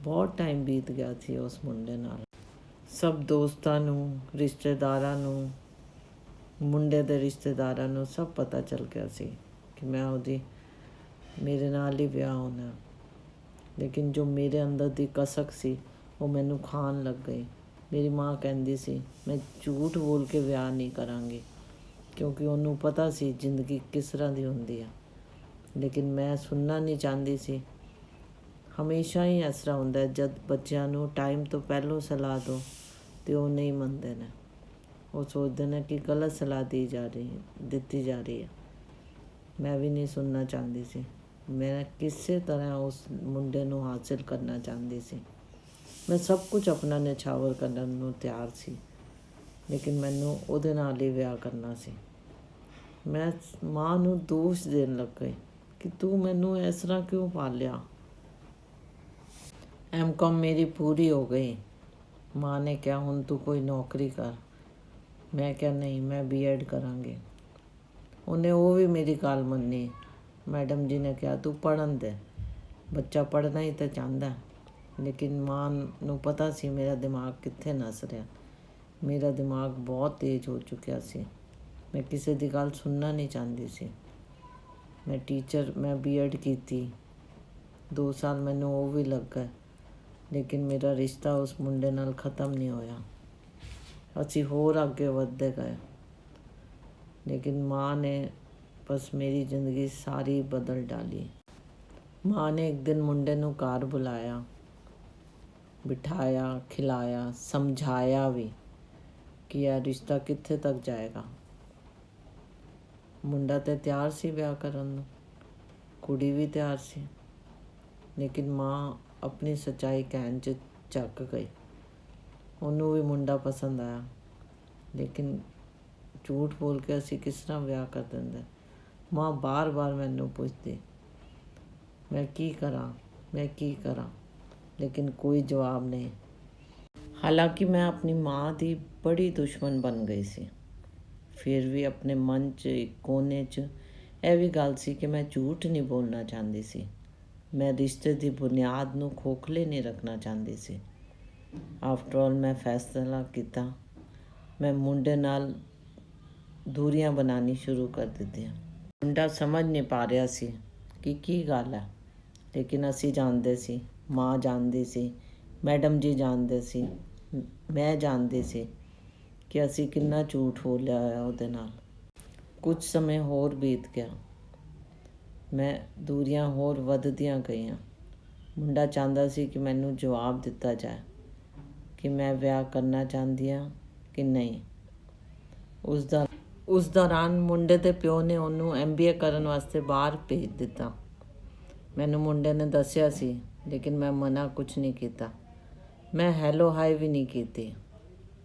ਬਹੁਤ ਟਾਈਮ ਬੀਤ ਗਿਆ ਸੀ ਉਸ ਮੁੰਡੇ ਨਾਲ। ਸਭ ਦੋਸਤਾਂ ਨੂੰ, ਰਿਸ਼ਤੇਦਾਰਾਂ ਨੂੰ, ਮੁੰਡੇ ਦੇ ਰਿਸ਼ਤੇਦਾਰਾਂ ਨੂੰ ਸਭ ਪਤਾ ਚੱਲ ਗਿਆ ਸੀ ਕਿ ਮੇਰੇ ਨਾਲ ਹੀ ਵਿਆਹ ਹੋਣਾ। ਲੇਕਿਨ ਜੋ ਮੇਰੇ ਅੰਦਰ ਦੀ ਕਸਕ ਸੀ ਉਹ ਮੈਨੂੰ ਖਾਣ ਲੱਗ ਗਈ। ਮੇਰੀ ਮਾਂ ਕਹਿੰਦੀ ਸੀ ਮੈਂ ਝੂਠ ਬੋਲ ਕੇ ਵਿਆਹ ਨਹੀਂ ਕਰਾਂਗੀ, ਕਿਉਂਕਿ ਉਹਨੂੰ ਪਤਾ ਸੀ ਜ਼ਿੰਦਗੀ ਕਿਸ ਤਰ੍ਹਾਂ ਦੀ ਹੁੰਦੀ ਆ। ਲੇਕਿਨ ਮੈਂ ਸੁਣਨਾ ਨਹੀਂ ਚਾਹੁੰਦੀ ਸੀ। ਹਮੇਸ਼ਾ ਹੀ ਇਸ ਤਰ੍ਹਾਂ ਹੁੰਦਾ, ਜਦ ਬੱਚਿਆਂ ਨੂੰ ਟਾਈਮ ਤੋਂ ਪਹਿਲਾਂ ਸਲਾਹ ਦਿਓ ਅਤੇ ਉਹ ਨਹੀਂ ਮੰਨਦੇ ਨੇ। ਉਹ ਸੋਚਦੇ ਨੇ ਕਿ ਗਲਤ ਸਲਾਹ ਦਿੱਤੀ ਜਾ ਰਹੀ ਹੈ। ਮੈਂ ਵੀ ਨਹੀਂ ਸੁਣਨਾ ਚਾਹੁੰਦੀ ਸੀ। ਮੈਂ ਕਿਸੇ ਤਰ੍ਹਾਂ ਉਸ ਮੁੰਡੇ ਨੂੰ ਹਾਸਿਲ ਕਰਨਾ ਚਾਹੁੰਦੀ ਸੀ। ਮੈਂ ਸਭ ਕੁਝ ਆਪਣਾ ਨਿਛਾਵਰ ਕਰਨ ਨੂੰ ਤਿਆਰ ਸੀ, ਲੇਕਿਨ ਮੈਨੂੰ ਉਹਦੇ ਨਾਲ ਹੀ ਵਿਆਹ ਕਰਨਾ ਸੀ। ਮੈਂ ਮਾਂ ਨੂੰ ਦੋਸ਼ ਦੇਣ ਲੱਗ ਗਈ ਕਿ ਤੂੰ ਮੈਨੂੰ ਇਸ ਤਰ੍ਹਾਂ ਕਿਉਂ ਪਾਲਿਆ। M.Com ਮੇਰੀ ਪੂਰੀ ਹੋ ਗਈ। ਮਾਂ ਨੇ ਕਿਹਾ ਹੁਣ ਤੂੰ ਕੋਈ ਨੌਕਰੀ ਕਰ। ਮੈਂ ਕਿਹਾ ਨਹੀਂ, ਮੈਂ B.Ed ਕਰਾਂਗੀ। ਉਹਨੇ ਉਹ ਵੀ ਮੇਰੀ ਗੱਲ ਮੰਨੀ। ਮੈਡਮ ਜੀ ਨੇ ਕਿਹਾ ਤੂੰ ਪੜ੍ਹਨ ਦੇ, ਬੱਚਾ ਪੜ੍ਹਨਾ ਹੀ ਤਾਂ ਚਾਹੁੰਦਾ। ਲੇਕਿਨ ਮਾਂ ਨੂੰ ਪਤਾ ਸੀ ਮੇਰਾ ਦਿਮਾਗ ਕਿੱਥੇ ਨੱਸ ਰਿਹਾ। ਮੇਰਾ ਦਿਮਾਗ ਬਹੁਤ ਤੇਜ਼ ਹੋ ਚੁੱਕਿਆ ਸੀ। ਮੈਂ ਕਿਸੇ ਦੀ ਗੱਲ ਸੁਣਨਾ ਨਹੀਂ ਚਾਹੁੰਦੀ ਸੀ। ਮੈਂ B.Ed ਕੀਤੀ। 2 ਸਾਲ ਮੈਨੂੰ ਉਹ ਵੀ ਲੱਗ ਗਏ, ਲੇਕਿਨ ਮੇਰਾ ਰਿਸ਼ਤਾ ਉਸ ਮੁੰਡੇ ਨਾਲ ਖ਼ਤਮ ਨਹੀਂ ਹੋਇਆ। ਅਸੀਂ ਹੋਰ ਅੱਗੇ ਵੱਧਦੇ ਗਏ, ਲੇਕਿਨ ਮਾਂ ਨੇ ਬਸ ਮੇਰੀ ਜ਼ਿੰਦਗੀ ਸਾਰੀ ਬਦਲ ਡਾਲੀ। ਮਾਂ ਨੇ ਇੱਕ ਦਿਨ ਮੁੰਡੇ ਨੂੰ ਘਰ ਬੁਲਾਇਆ, ਬਿਠਾਇਆ, ਖਿਲਾਇਆ, ਸਮਝਾਇਆ ਵੀ ਕਿ ਇਹ ਰਿਸ਼ਤਾ ਕਿੱਥੇ ਤੱਕ ਜਾਏਗਾ। ਮੁੰਡਾ ਤਾਂ ਤਿਆਰ ਸੀ ਵਿਆਹ ਕਰਨ ਨੂੰ, ਕੁੜੀ ਵੀ ਤਿਆਰ ਸੀ, ਲੇਕਿਨ ਮਾਂ ਆਪਣੀ ਸੱਚਾਈ ਕਹਿਣ 'ਚ ਝੱਕ ਗਈ। ਉਹਨੂੰ ਵੀ ਮੁੰਡਾ ਪਸੰਦ ਆਇਆ, ਲੇਕਿਨ ਝੂਠ ਬੋਲ ਕੇ ਅਸੀਂ ਕਿਸ ਤਰ੍ਹਾਂ ਵਿਆਹ ਕਰ ਦਿੰਦੇ। ਮਾਂ ਬਾਰ-ਬਾਰ ਮੈਨੂੰ ਪੁੱਛਦੀ ਮੈਂ ਕੀ ਕਰਾਂ, ਲੇਕਿਨ ਕੋਈ ਜਵਾਬ ਨਹੀਂ। ਹਾਲਾਂਕਿ ਮੈਂ ਆਪਣੀ ਮਾਂ ਦੀ ਬੜੀ ਦੁਸ਼ਮਣ ਬਣ ਗਈ ਸੀ। ਫਿਰ ਵੀ ਆਪਣੇ ਮਨ 'ਚ ਇੱਕ ਕੋਨੇ 'ਚ ਇਹ ਵੀ ਗੱਲ ਸੀ ਕਿ ਮੈਂ ਝੂਠ ਨਹੀਂ ਬੋਲਣਾ ਚਾਹੁੰਦੀ ਸੀ। ਮੈਂ ਰਿਸ਼ਤੇ ਦੀ ਬੁਨਿਆਦ ਨੂੰ ਖੋਖਲੇ ਨਹੀਂ ਰੱਖਣਾ ਚਾਹੁੰਦੀ ਸੀ। ਆਫਟਰ ਆਲ ਮੈਂ ਫੈਸਲਾ ਕੀਤਾ। ਮੈਂ ਮੁੰਡੇ ਨਾਲ ਦੂਰੀਆਂ ਬਣਾਉਣੀ ਸ਼ੁਰੂ ਕਰ ਦਿੱਤੀਆਂ। ਮੁੰਡਾ ਸਮਝ ਨਹੀਂ ਪਾ ਰਿਹਾ ਸੀ ਕਿ ਕੀ ਗੱਲ ਹੈ, ਲੇਕਿਨ ਅਸੀਂ ਜਾਣਦੇ ਸੀ, ਮਾਂ ਜਾਣਦੀ ਸੀ, ਮੈਡਮ ਜੀ ਜਾਣਦੇ ਸੀ, ਮੈਂ ਜਾਣਦੀ ਸੀ ਕਿ ਅਸੀਂ ਕਿੰਨਾ ਝੂਠ ਬੋਲਿਆ ਹੋਇਆ ਉਹਦੇ ਨਾਲ। ਕੁਝ ਸਮੇਂ ਹੋਰ ਬੀਤ ਗਿਆ। ਮੈਂ ਦੂਰੀਆਂ ਹੋਰ ਵੱਧਦੀਆਂ ਗਈਆਂ। ਮੁੰਡਾ ਚਾਹੁੰਦਾ ਸੀ ਕਿ ਮੈਨੂੰ ਜਵਾਬ ਦਿੱਤਾ ਜਾਏ ਕਿ ਮੈਂ ਵਿਆਹ ਕਰਨਾ ਚਾਹੁੰਦੀ ਹਾਂ ਕਿ ਨਹੀਂ। ਉਸ ਦੌਰਾਨ ਮੁੰਡੇ ਦੇ ਪਿਓ ਨੇ ਉਹਨੂੰ MBA ਕਰਨ ਵਾਸਤੇ ਬਾਹਰ ਭੇਜ ਦਿੱਤਾ। ਮੈਨੂੰ ਮੁੰਡੇ ਨੇ ਦੱਸਿਆ ਸੀ, ਲੇਕਿਨ ਮੈਂ ਮਨਾ ਕੁਝ ਨਹੀਂ ਕੀਤਾ। ਮੈਂ ਹੈਲੋ ਹਾਈ ਵੀ ਨਹੀਂ ਕੀਤੀ।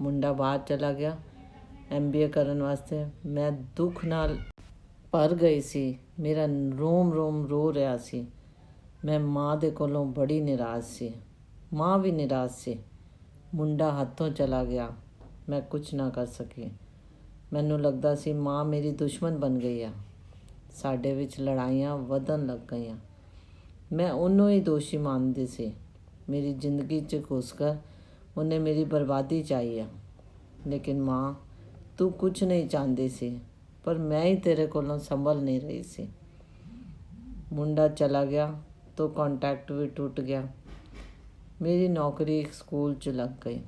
ਮੁੰਡਾ ਬਾਹਰ ਚਲਾ ਗਿਆ MBA ਕਰਨ ਵਾਸਤੇ। ਮੈਂ ਦੁੱਖ ਨਾਲ ਭਰ ਗਈ ਸੀ। ਮੇਰਾ ਰੋਮ ਰੋ ਰਿਹਾ ਸੀ। ਮੈਂ ਮਾਂ ਦੇ ਕੋਲੋਂ ਬੜੀ ਨਿਰਾਸ਼ ਸੀ। ਮਾਂ ਵੀ ਨਿਰਾਸ਼ ਸੀ। ਮੁੰਡਾ ਹੱਥੋਂ ਚਲਾ ਗਿਆ। ਮੈਂ ਕੁਝ ਨਾ ਕਰ ਸਕੀ। ਮੈਨੂੰ ਲੱਗਦਾ ਸੀ ਮਾਂ ਮੇਰੀ ਦੁਸ਼ਮਣ ਬਣ ਗਈ ਆ। ਸਾਡੇ ਵਿੱਚ ਲੜਾਈਆਂ ਵਧਣ ਲੱਗ ਗਈਆਂ। ਮੈਂ ਉਹਨੂੰ ਹੀ ਦੋਸ਼ੀ ਮੰਨਦੀ ਸੀ। ਮੇਰੀ ਜ਼ਿੰਦਗੀ 'ਚ ਘੁਸ ਕਰ ਉਹਨੇ ਮੇਰੀ ਬਰਬਾਦੀ ਚਾਹੀ ਆ। ਲੇਕਿਨ ਮਾਂ, ਤੂੰ ਕੁਝ ਨਹੀਂ ਚਾਹੁੰਦੀ ਸੀ, ਪਰ ਮੈਂ ਹੀ ਤੇਰੇ ਕੋਲੋਂ ਸੰਭਲ ਨਹੀਂ ਰਹੀ ਸੀ। ਮੁੰਡਾ ਚਲਾ ਗਿਆ ਤਾਂ ਕੰਟੈਕਟ ਵੀ ਟੁੱਟ ਗਿਆ। ਮੇਰੀ ਨੌਕਰੀ ਇੱਕ ਸਕੂਲ 'ਚ ਲੱਗ ਗਈ।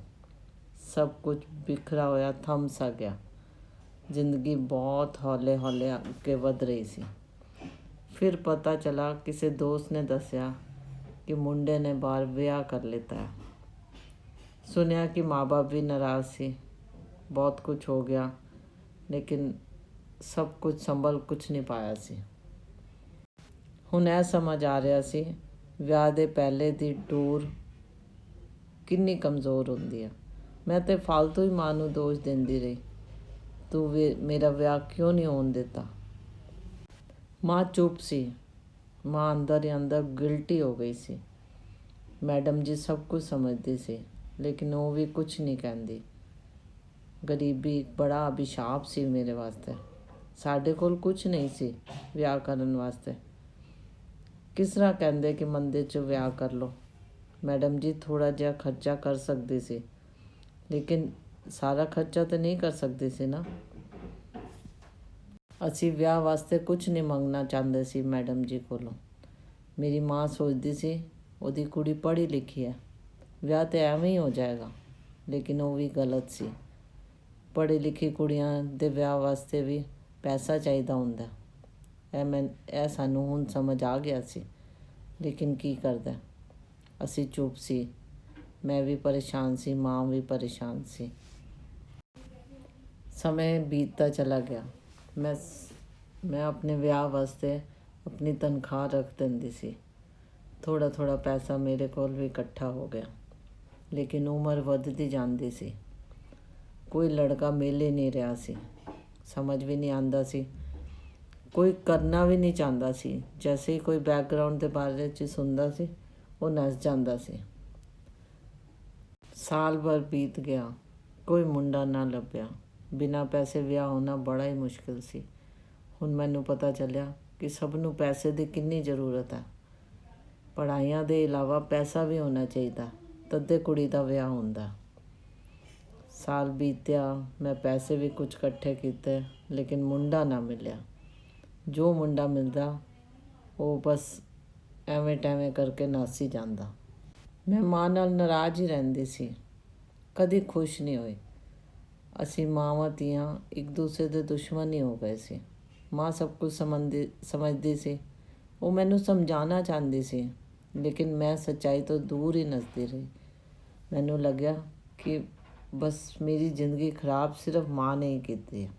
ਸਭ ਕੁਝ ਬਿਖਰਾ ਹੋਇਆ ਥੰਮ ਸਾ ਗਿਆ। ਜ਼ਿੰਦਗੀ ਬਹੁਤ ਹੌਲੇ ਅੱਗੇ ਵਧ ਰਹੀ ਸੀ। ਫਿਰ ਪਤਾ ਚਲਾ, ਕਿਸੇ ਦੋਸਤ ਨੇ ਦੱਸਿਆ ਕਿ ਮੁੰਡੇ ਨੇ ਬਾਹਰ ਵਿਆਹ ਕਰ ਲਿੱਤਾ ਹੈ। ਸੁਣਿਆ ਕਿ ਮਾਂ-ਬਾਪ ਵੀ ਨਾਰਾਜ਼ ਸੀ। ਬਹੁਤ ਕੁਝ ਹੋ ਗਿਆ, ਲੇਕਿਨ ਸਭ ਕੁਝ ਸੰਭਲ ਕੁਝ ਨਹੀਂ ਪਾਇਆ ਸੀ। ਹੁਣ ਇਹ ਸਮਝ ਆ ਰਿਹਾ ਸੀ ਵਿਆਹ ਦੇ ਪਹਿਲੇ ਦੀ ਡੋਰ ਕਿੰਨੀ ਕਮਜ਼ੋਰ ਹੁੰਦੀ ਆ। ਮੈਂ ਤਾਂ ਫਾਲਤੂ ਹੀ ਮਾਂ ਨੂੰ ਦੋਸ਼ ਦਿੰਦੀ ਰਹੀ, ਤੂੰ ਵੀ ਮੇਰਾ ਵਿਆਹ ਕਿਉਂ ਨਹੀਂ ਹੋਣ ਦਿੱਤਾ। ਮਾਂ ਚੁੱਪ ਸੀ। ਮਾਂ ਅੰਦਰ ਹੀ ਅੰਦਰ ਗਿਲਟੀ ਹੋ ਗਈ ਸੀ। ਮੈਡਮ ਜੀ ਸਭ ਕੁਝ ਸਮਝਦੀ ਸੀ, ਲੇਕਿਨ ਉਹ ਵੀ ਕੁਝ ਨਹੀਂ ਕਹਿੰਦੀ। ਗਰੀਬੀ ਇੱਕ ਬੜਾ ਅਭਿਸ਼ਾਪ ਸੀ ਮੇਰੇ ਵਾਸਤੇ। ਸਾਡੇ ਕੋਲ ਕੁਝ ਨਹੀਂ ਸੀ ਵਿਆਹ ਕਰਨ ਵਾਸਤੇ। ਕਿਸ ਤਰ੍ਹਾਂ ਕਹਿੰਦੇ ਕਿ ਮੰਦਿਰ 'ਚ ਵਿਆਹ ਕਰ ਲਓ। ਮੈਡਮ ਜੀ ਥੋੜ੍ਹਾ ਜਿਹਾ ਖਰਚਾ ਕਰ ਸਕਦੀ ਸੀ, ਲੇਕਿਨ ਸਾਰਾ ਖਰਚਾ ਤਾਂ ਨਹੀਂ ਕਰ ਸਕਦੀ ਸੀ ਨਾ। ਅਸੀਂ ਵਿਆਹ ਵਾਸਤੇ ਕੁਝ ਨਹੀਂ ਮੰਗਣਾ ਚਾਹੁੰਦੇ ਸੀ ਮੈਡਮ ਜੀ ਕੋਲੋਂ। ਮੇਰੀ ਮਾਂ ਸੋਚਦੀ ਸੀ ਉਹਦੀ ਕੁੜੀ ਪੜ੍ਹੀ ਲਿਖੀ ਹੈ, ਵਿਆਹ ਤਾਂ ਐਵੇਂ ਹੀ ਹੋ ਜਾਏਗਾ, ਲੇਕਿਨ ਉਹ ਵੀ ਗਲਤ ਸੀ। ਪੜ੍ਹੀ ਲਿਖੀ ਕੁੜੀਆਂ ਦੇ ਵਿਆਹ ਵਾਸਤੇ ਵੀ ਪੈਸਾ ਚਾਹੀਦਾ ਹੁੰਦਾ। ਇਹ ਸਾਨੂੰ ਹੁਣ ਸਮਝ ਆ ਗਿਆ ਸੀ, ਲੇਕਿਨ ਕੀ ਕਰਦਾ। ਅਸੀਂ ਚੁੱਪ ਸੀ। ਮੈਂ ਵੀ ਪਰੇਸ਼ਾਨ ਸੀ, ਮਾਂ ਵੀ ਪਰੇਸ਼ਾਨ ਸੀ। ਸਮੇਂ ਬੀਤਦਾ ਚਲਾ ਗਿਆ। ਮੈਂ ਆਪਣੇ ਵਿਆਹ ਵਾਸਤੇ ਆਪਣੀ ਤਨਖਾਹ ਰੱਖ ਦਿੰਦੀ ਸੀ। ਥੋੜ੍ਹਾ ਥੋੜ੍ਹਾ ਪੈਸਾ ਮੇਰੇ ਕੋਲ ਵੀ ਇਕੱਠਾ ਹੋ ਗਿਆ, ਲੇਕਿਨ ਉਮਰ ਵੱਧਦੀ ਜਾਂਦੀ ਸੀ। ਕੋਈ ਲੜਕਾ ਮਿਲ ਹੀ ਨਹੀਂ ਰਿਹਾ ਸੀ। ਸਮਝ ਵੀ ਨਹੀਂ ਆਉਂਦਾ ਸੀ, ਕੋਈ ਕਰਨਾ ਵੀ ਨਹੀਂ ਚਾਹੁੰਦਾ ਸੀ। ਜੈਸੇ ਹੀ ਕੋਈ ਬੈਕਗਰਾਊਂਡ ਦੇ ਬਾਰੇ 'ਚ ਸੁਣਦਾ ਸੀ, ਉਹ ਨੱਸ ਜਾਂਦਾ ਸੀ। ਸਾਲ ਭਰ ਬੀਤ ਗਿਆ, ਕੋਈ ਮੁੰਡਾ ਨਾ ਲੱਭਿਆ। ਬਿਨਾਂ ਪੈਸੇ ਵਿਆਹ ਹੋਣਾ ਬੜਾ ਹੀ ਮੁਸ਼ਕਿਲ ਸੀ। ਹੁਣ ਮੈਨੂੰ ਪਤਾ ਚੱਲਿਆ ਕਿ ਸਭ ਨੂੰ ਪੈਸੇ ਦੀ ਕਿੰਨੀ ਜ਼ਰੂਰਤ ਹੈ। ਪੜ੍ਹਾਈਆਂ ਦੇ ਇਲਾਵਾ ਪੈਸਾ ਵੀ ਹੋਣਾ ਚਾਹੀਦਾ, ਤਦੇ ਕੁੜੀ ਦਾ ਵਿਆਹ ਹੁੰਦਾ। ਸਾਲ ਬੀਤਿਆ, ਮੈਂ ਪੈਸੇ ਵੀ ਕੁਝ ਇਕੱਠੇ ਕੀਤੇ, ਲੇਕਿਨ ਮੁੰਡਾ ਨਾ ਮਿਲਿਆ। ਜੋ ਮੁੰਡਾ ਮਿਲਦਾ ਉਹ ਬਸ ਐਵੇਂ ਟੈਵੇਂ ਕਰਕੇ ਨੱਸ ਹੀ ਜਾਂਦਾ। ਮੈਂ ਮਾਂ ਨਾਲ ਨਾਰਾਜ਼ ਹੀ ਰਹਿੰਦੀ ਸੀ, ਕਦੀ ਖੁਸ਼ ਨਹੀਂ ਹੋਈ। ਅਸੀਂ ਮਾਵਾਂ ਧੀਆਂ ਇੱਕ ਦੂਸਰੇ ਦੇ ਦੁਸ਼ਮਣ ਹੀ ਹੋ ਗਏ ਸੀ। ਮਾਂ ਸਭ ਕੁਝ ਸਮਝਦੀ ਸੀ, ਉਹ ਮੈਨੂੰ ਸਮਝਾਉਣਾ ਚਾਹੁੰਦੀ ਸੀ, ਲੇਕਿਨ ਮੈਂ ਸੱਚਾਈ ਤੋਂ ਦੂਰ ਹੀ ਨੱਸਦੀ ਰਹੀ। ਮੈਨੂੰ ਲੱਗਿਆ ਕਿ ਬਸ ਮੇਰੀ ਜ਼ਿੰਦਗੀ ਖਰਾਬ ਸਿਰਫ ਮਾਂ ਨੇ ਹੀ ਕੀਤੀ ਹੈ।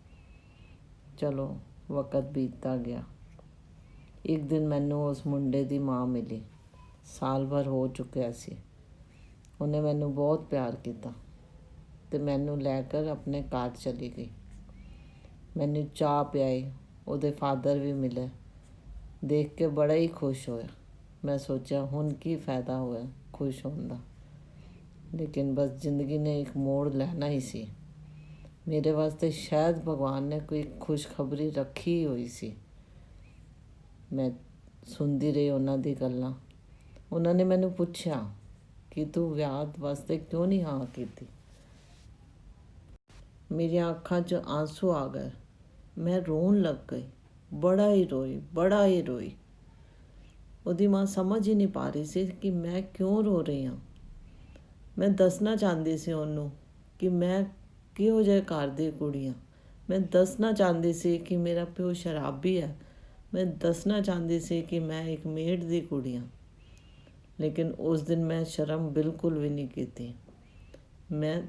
ਚਲੋ ਵਕਤ ਬੀਤਦਾ ਗਿਆ। ਇੱਕ ਦਿਨ ਮੈਨੂੰ ਉਸ ਮੁੰਡੇ ਦੀ ਮਾਂ ਮਿਲੀ। ਸਾਲ ਭਰ ਹੋ ਚੁੱਕਿਆ ਸੀ। ਉਹਨੇ ਮੈਨੂੰ ਬਹੁਤ ਪਿਆਰ ਕੀਤਾ ਅਤੇ ਮੈਨੂੰ ਲੈ ਕਰ ਆਪਣੇ ਘਰ ਚਲੀ ਗਈ। ਮੈਨੂੰ ਚਾਹ ਪਿਆਈ, ਉਹਦੇ ਫਾਦਰ ਵੀ ਮਿਲੇ। ਦੇਖ ਕੇ ਬੜਾ ਹੀ ਖੁਸ਼ ਹੋਇਆ। ਮੈਂ ਸੋਚਿਆ ਹੁਣ ਕੀ ਫਾਇਦਾ ਹੋਇਆ ਖੁਸ਼ ਹੋਣ ਦਾ, ਲੇਕਿਨ ਬਸ ਜ਼ਿੰਦਗੀ ਨੇ ਇੱਕ ਮੋੜ ਲੈਣਾ ਹੀ ਸੀ। ਮੇਰੇ ਵਾਸਤੇ ਸ਼ਾਇਦ ਭਗਵਾਨ ਨੇ ਕੋਈ ਖੁਸ਼ਖਬਰੀ ਰੱਖੀ ਹੋਈ ਸੀ। ਮੈਂ ਸੁਣਦੀ ਰਹੀ ਉਹਨਾਂ ਦੀ ਗੱਲਾਂ। ਉਹਨਾਂ ਨੇ ਮੈਨੂੰ ਪੁੱਛਿਆ ਕਿ ਤੂੰ ਵਿਆਹ ਵਾਸਤੇ ਕਿਉਂ ਨਹੀਂ ਹਾਂ ਕੀਤੀ। ਮੇਰੀਆਂ ਅੱਖਾਂ 'ਚ ਆਂਸੂ ਆ ਗਏ। ਮੈਂ ਰੋਣ ਲੱਗ ਗਈ, ਬੜਾ ਹੀ ਰੋਈ। ਉਹਦੀ ਮਾਂ ਸਮਝ ਹੀ ਨਹੀਂ ਪਾ ਰਹੀ ਸੀ ਕਿ ਮੈਂ ਕਿਉਂ ਰੋ ਰਹੀ ਹਾਂ। ਮੈਂ ਦੱਸਣਾ ਚਾਹੁੰਦੀ ਸੀ ਉਹਨੂੰ ਕਿ ਮੈਂ ਕਿਹੋ ਜਿਹੇ ਘਰ ਦੀ ਕੁੜੀ ਹਾਂ। ਮੈਂ ਦੱਸਣਾ ਚਾਹੁੰਦੀ ਸੀ ਕਿ ਮੇਰਾ ਪਿਓ ਸ਼ਰਾਬੀ ਹੈ। ਮੈਂ ਦੱਸਣਾ ਚਾਹੁੰਦੀ ਸੀ ਕਿ ਮੈਂ ਇੱਕ ਮੇਡ ਦੀ ਕੁੜੀ ਹਾਂ, ਲੇਕਿਨ ਉਸ ਦਿਨ ਮੈਂ ਸ਼ਰਮ ਬਿਲਕੁਲ ਵੀ ਨਹੀਂ ਕੀਤੀ। ਮੈਂ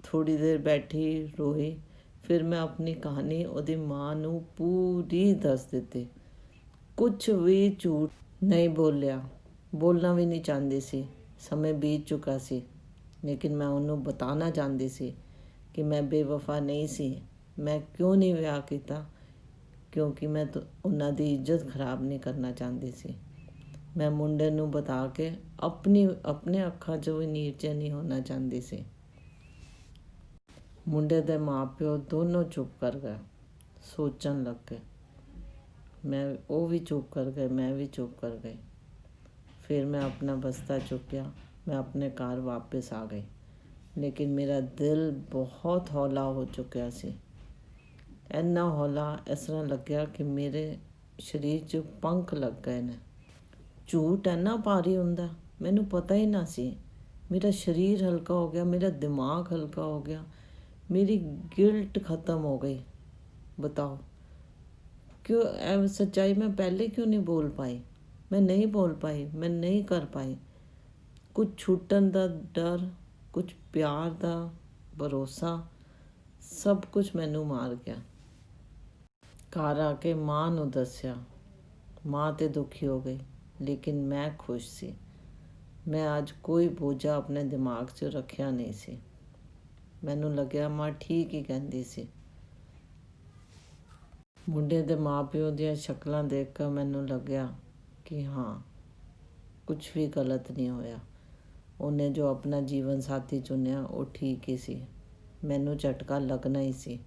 ਥੋੜ੍ਹੀ ਦੇਰ ਬੈਠੀ ਰੋਈ, ਫਿਰ ਮੈਂ ਆਪਣੀ ਕਹਾਣੀ ਉਹਦੀ ਮਾਂ ਨੂੰ ਪੂਰੀ ਦੱਸ ਦਿੱਤੀ। ਕੁਝ ਵੀ ਝੂਠ ਨਹੀਂ ਬੋਲਿਆ, ਬੋਲਣਾ ਵੀ ਨਹੀਂ ਚਾਹੁੰਦੀ ਸੀ। ਸਮੇਂ ਬੀਤ ਚੁੱਕਾ ਸੀ, ਲੇਕਿਨ ਮੈਂ ਉਹਨੂੰ ਬਤਾਉਣਾ ਚਾਹੁੰਦੀ ਸੀ ਕਿ ਮੈਂ ਬੇਵਫਾ ਨਹੀਂ ਸੀ। ਮੈਂ ਕਿਉਂ ਨਹੀਂ ਵਿਆਹ ਕੀਤਾ, ਕਿਉਂਕਿ ਮੈਂ ਉਹਨਾਂ ਦੀ ਇੱਜ਼ਤ ਖਰਾਬ ਨਹੀਂ ਕਰਨਾ ਚਾਹੁੰਦੀ ਸੀ। ਮੈਂ ਮੁੰਡੇ ਨੂੰ ਬਤਾ ਕੇ ਆਪਣੇ ਅੱਖਾਂ 'ਚ ਵੀ ਨੀਚੇ ਨਹੀਂ ਹੋਣਾ ਚਾਹੁੰਦੀ ਸੀ। ਮੁੰਡੇ ਦੇ ਮਾਂ ਪਿਓ ਦੋਨੋਂ ਚੁੱਪ ਕਰ ਗਏ, ਸੋਚਣ ਲੱਗ ਗਏ। ਉਹ ਵੀ ਚੁੱਪ ਕਰ ਗਏ, ਮੈਂ ਵੀ ਚੁੱਪ ਕਰ ਗਈ। ਫਿਰ ਮੈਂ ਆਪਣਾ ਬਸਤਾ ਚੁੱਕਿਆ, ਮੈਂ ਆਪਣੇ ਘਰ ਵਾਪਸ ਆ ਗਈ। ਲੇਕਿਨ ਮੇਰਾ ਦਿਲ ਬਹੁਤ ਹੌਲਾ ਹੋ ਚੁੱਕਿਆ ਸੀ। ਇੰਨਾ ਹੌਲਾ, ਇਸ ਤਰ੍ਹਾਂ ਲੱਗਿਆ ਕਿ ਮੇਰੇ ਸਰੀਰ 'ਚ ਪੰਖ ਲੱਗ ਗਏ ਨੇ। ਝੂਠ ਇੰਨਾ ਭਾਰੀ ਹੁੰਦਾ, ਮੈਨੂੰ ਪਤਾ ਹੀ ਨਾ ਸੀ। ਮੇਰਾ ਸਰੀਰ ਹਲਕਾ ਹੋ ਗਿਆ, ਮੇਰਾ ਦਿਮਾਗ ਹਲਕਾ ਹੋ ਗਿਆ, ਮੇਰੀ ਗਿਲਟ ਖਤਮ ਹੋ ਗਈ। ਬਤਾਓ ਕਿਉਂ ਇਹ ਸੱਚਾਈ ਮੈਂ ਪਹਿਲੇ ਕਿਉਂ ਨਹੀਂ ਬੋਲ ਪਾਈ। ਮੈਂ ਨਹੀਂ ਬੋਲ ਪਾਈ, ਮੈਂ ਨਹੀਂ ਕਰ ਪਾਈ। ਕੁਝ ਛੁੱਟਣ ਦਾ ਡਰ, ਕੁਝ ਪਿਆਰ ਦਾ ਭਰੋਸਾ, ਸਭ ਕੁਝ ਮੈਨੂੰ ਮਾਰ ਗਿਆ। ਘਰ ਆ ਕੇ ਮਾਂ ਨੂੰ ਦੱਸਿਆ। ਮਾਂ ਤਾਂ ਦੁਖੀ ਹੋ ਗਈ, ਲੇਕਿਨ ਮੈਂ ਖੁਸ਼ ਸੀ। ਮੈਂ ਅੱਜ ਕੋਈ ਬੋਝਾ ਆਪਣੇ ਦਿਮਾਗ 'ਚ ਰੱਖਿਆ ਨਹੀਂ ਸੀ। ਮੈਨੂੰ ਲੱਗਿਆ ਮਾਂ ਠੀਕ ਹੀ ਕਹਿੰਦੀ ਸੀ। ਮੁੰਡੇ ਦੇ ਮਾਂ ਪਿਓ ਦੀਆਂ ਸ਼ਕਲਾਂ ਦੇਖ ਕੇ ਮੈਨੂੰ ਲੱਗਿਆ ਕਿ ਹਾਂ, ਕੁਝ ਵੀ ਗਲਤ ਨਹੀਂ ਹੋਇਆ। ਉਹਨੇ ਜੋ ਆਪਣਾ ਜੀਵਨ ਸਾਥੀ ਚੁਣਿਆ ਉਹ ਠੀਕ ਹੀ ਸੀ। ਮੈਨੂੰ ਝਟਕਾ ਲੱਗਣਾ ਹੀ ਸੀ।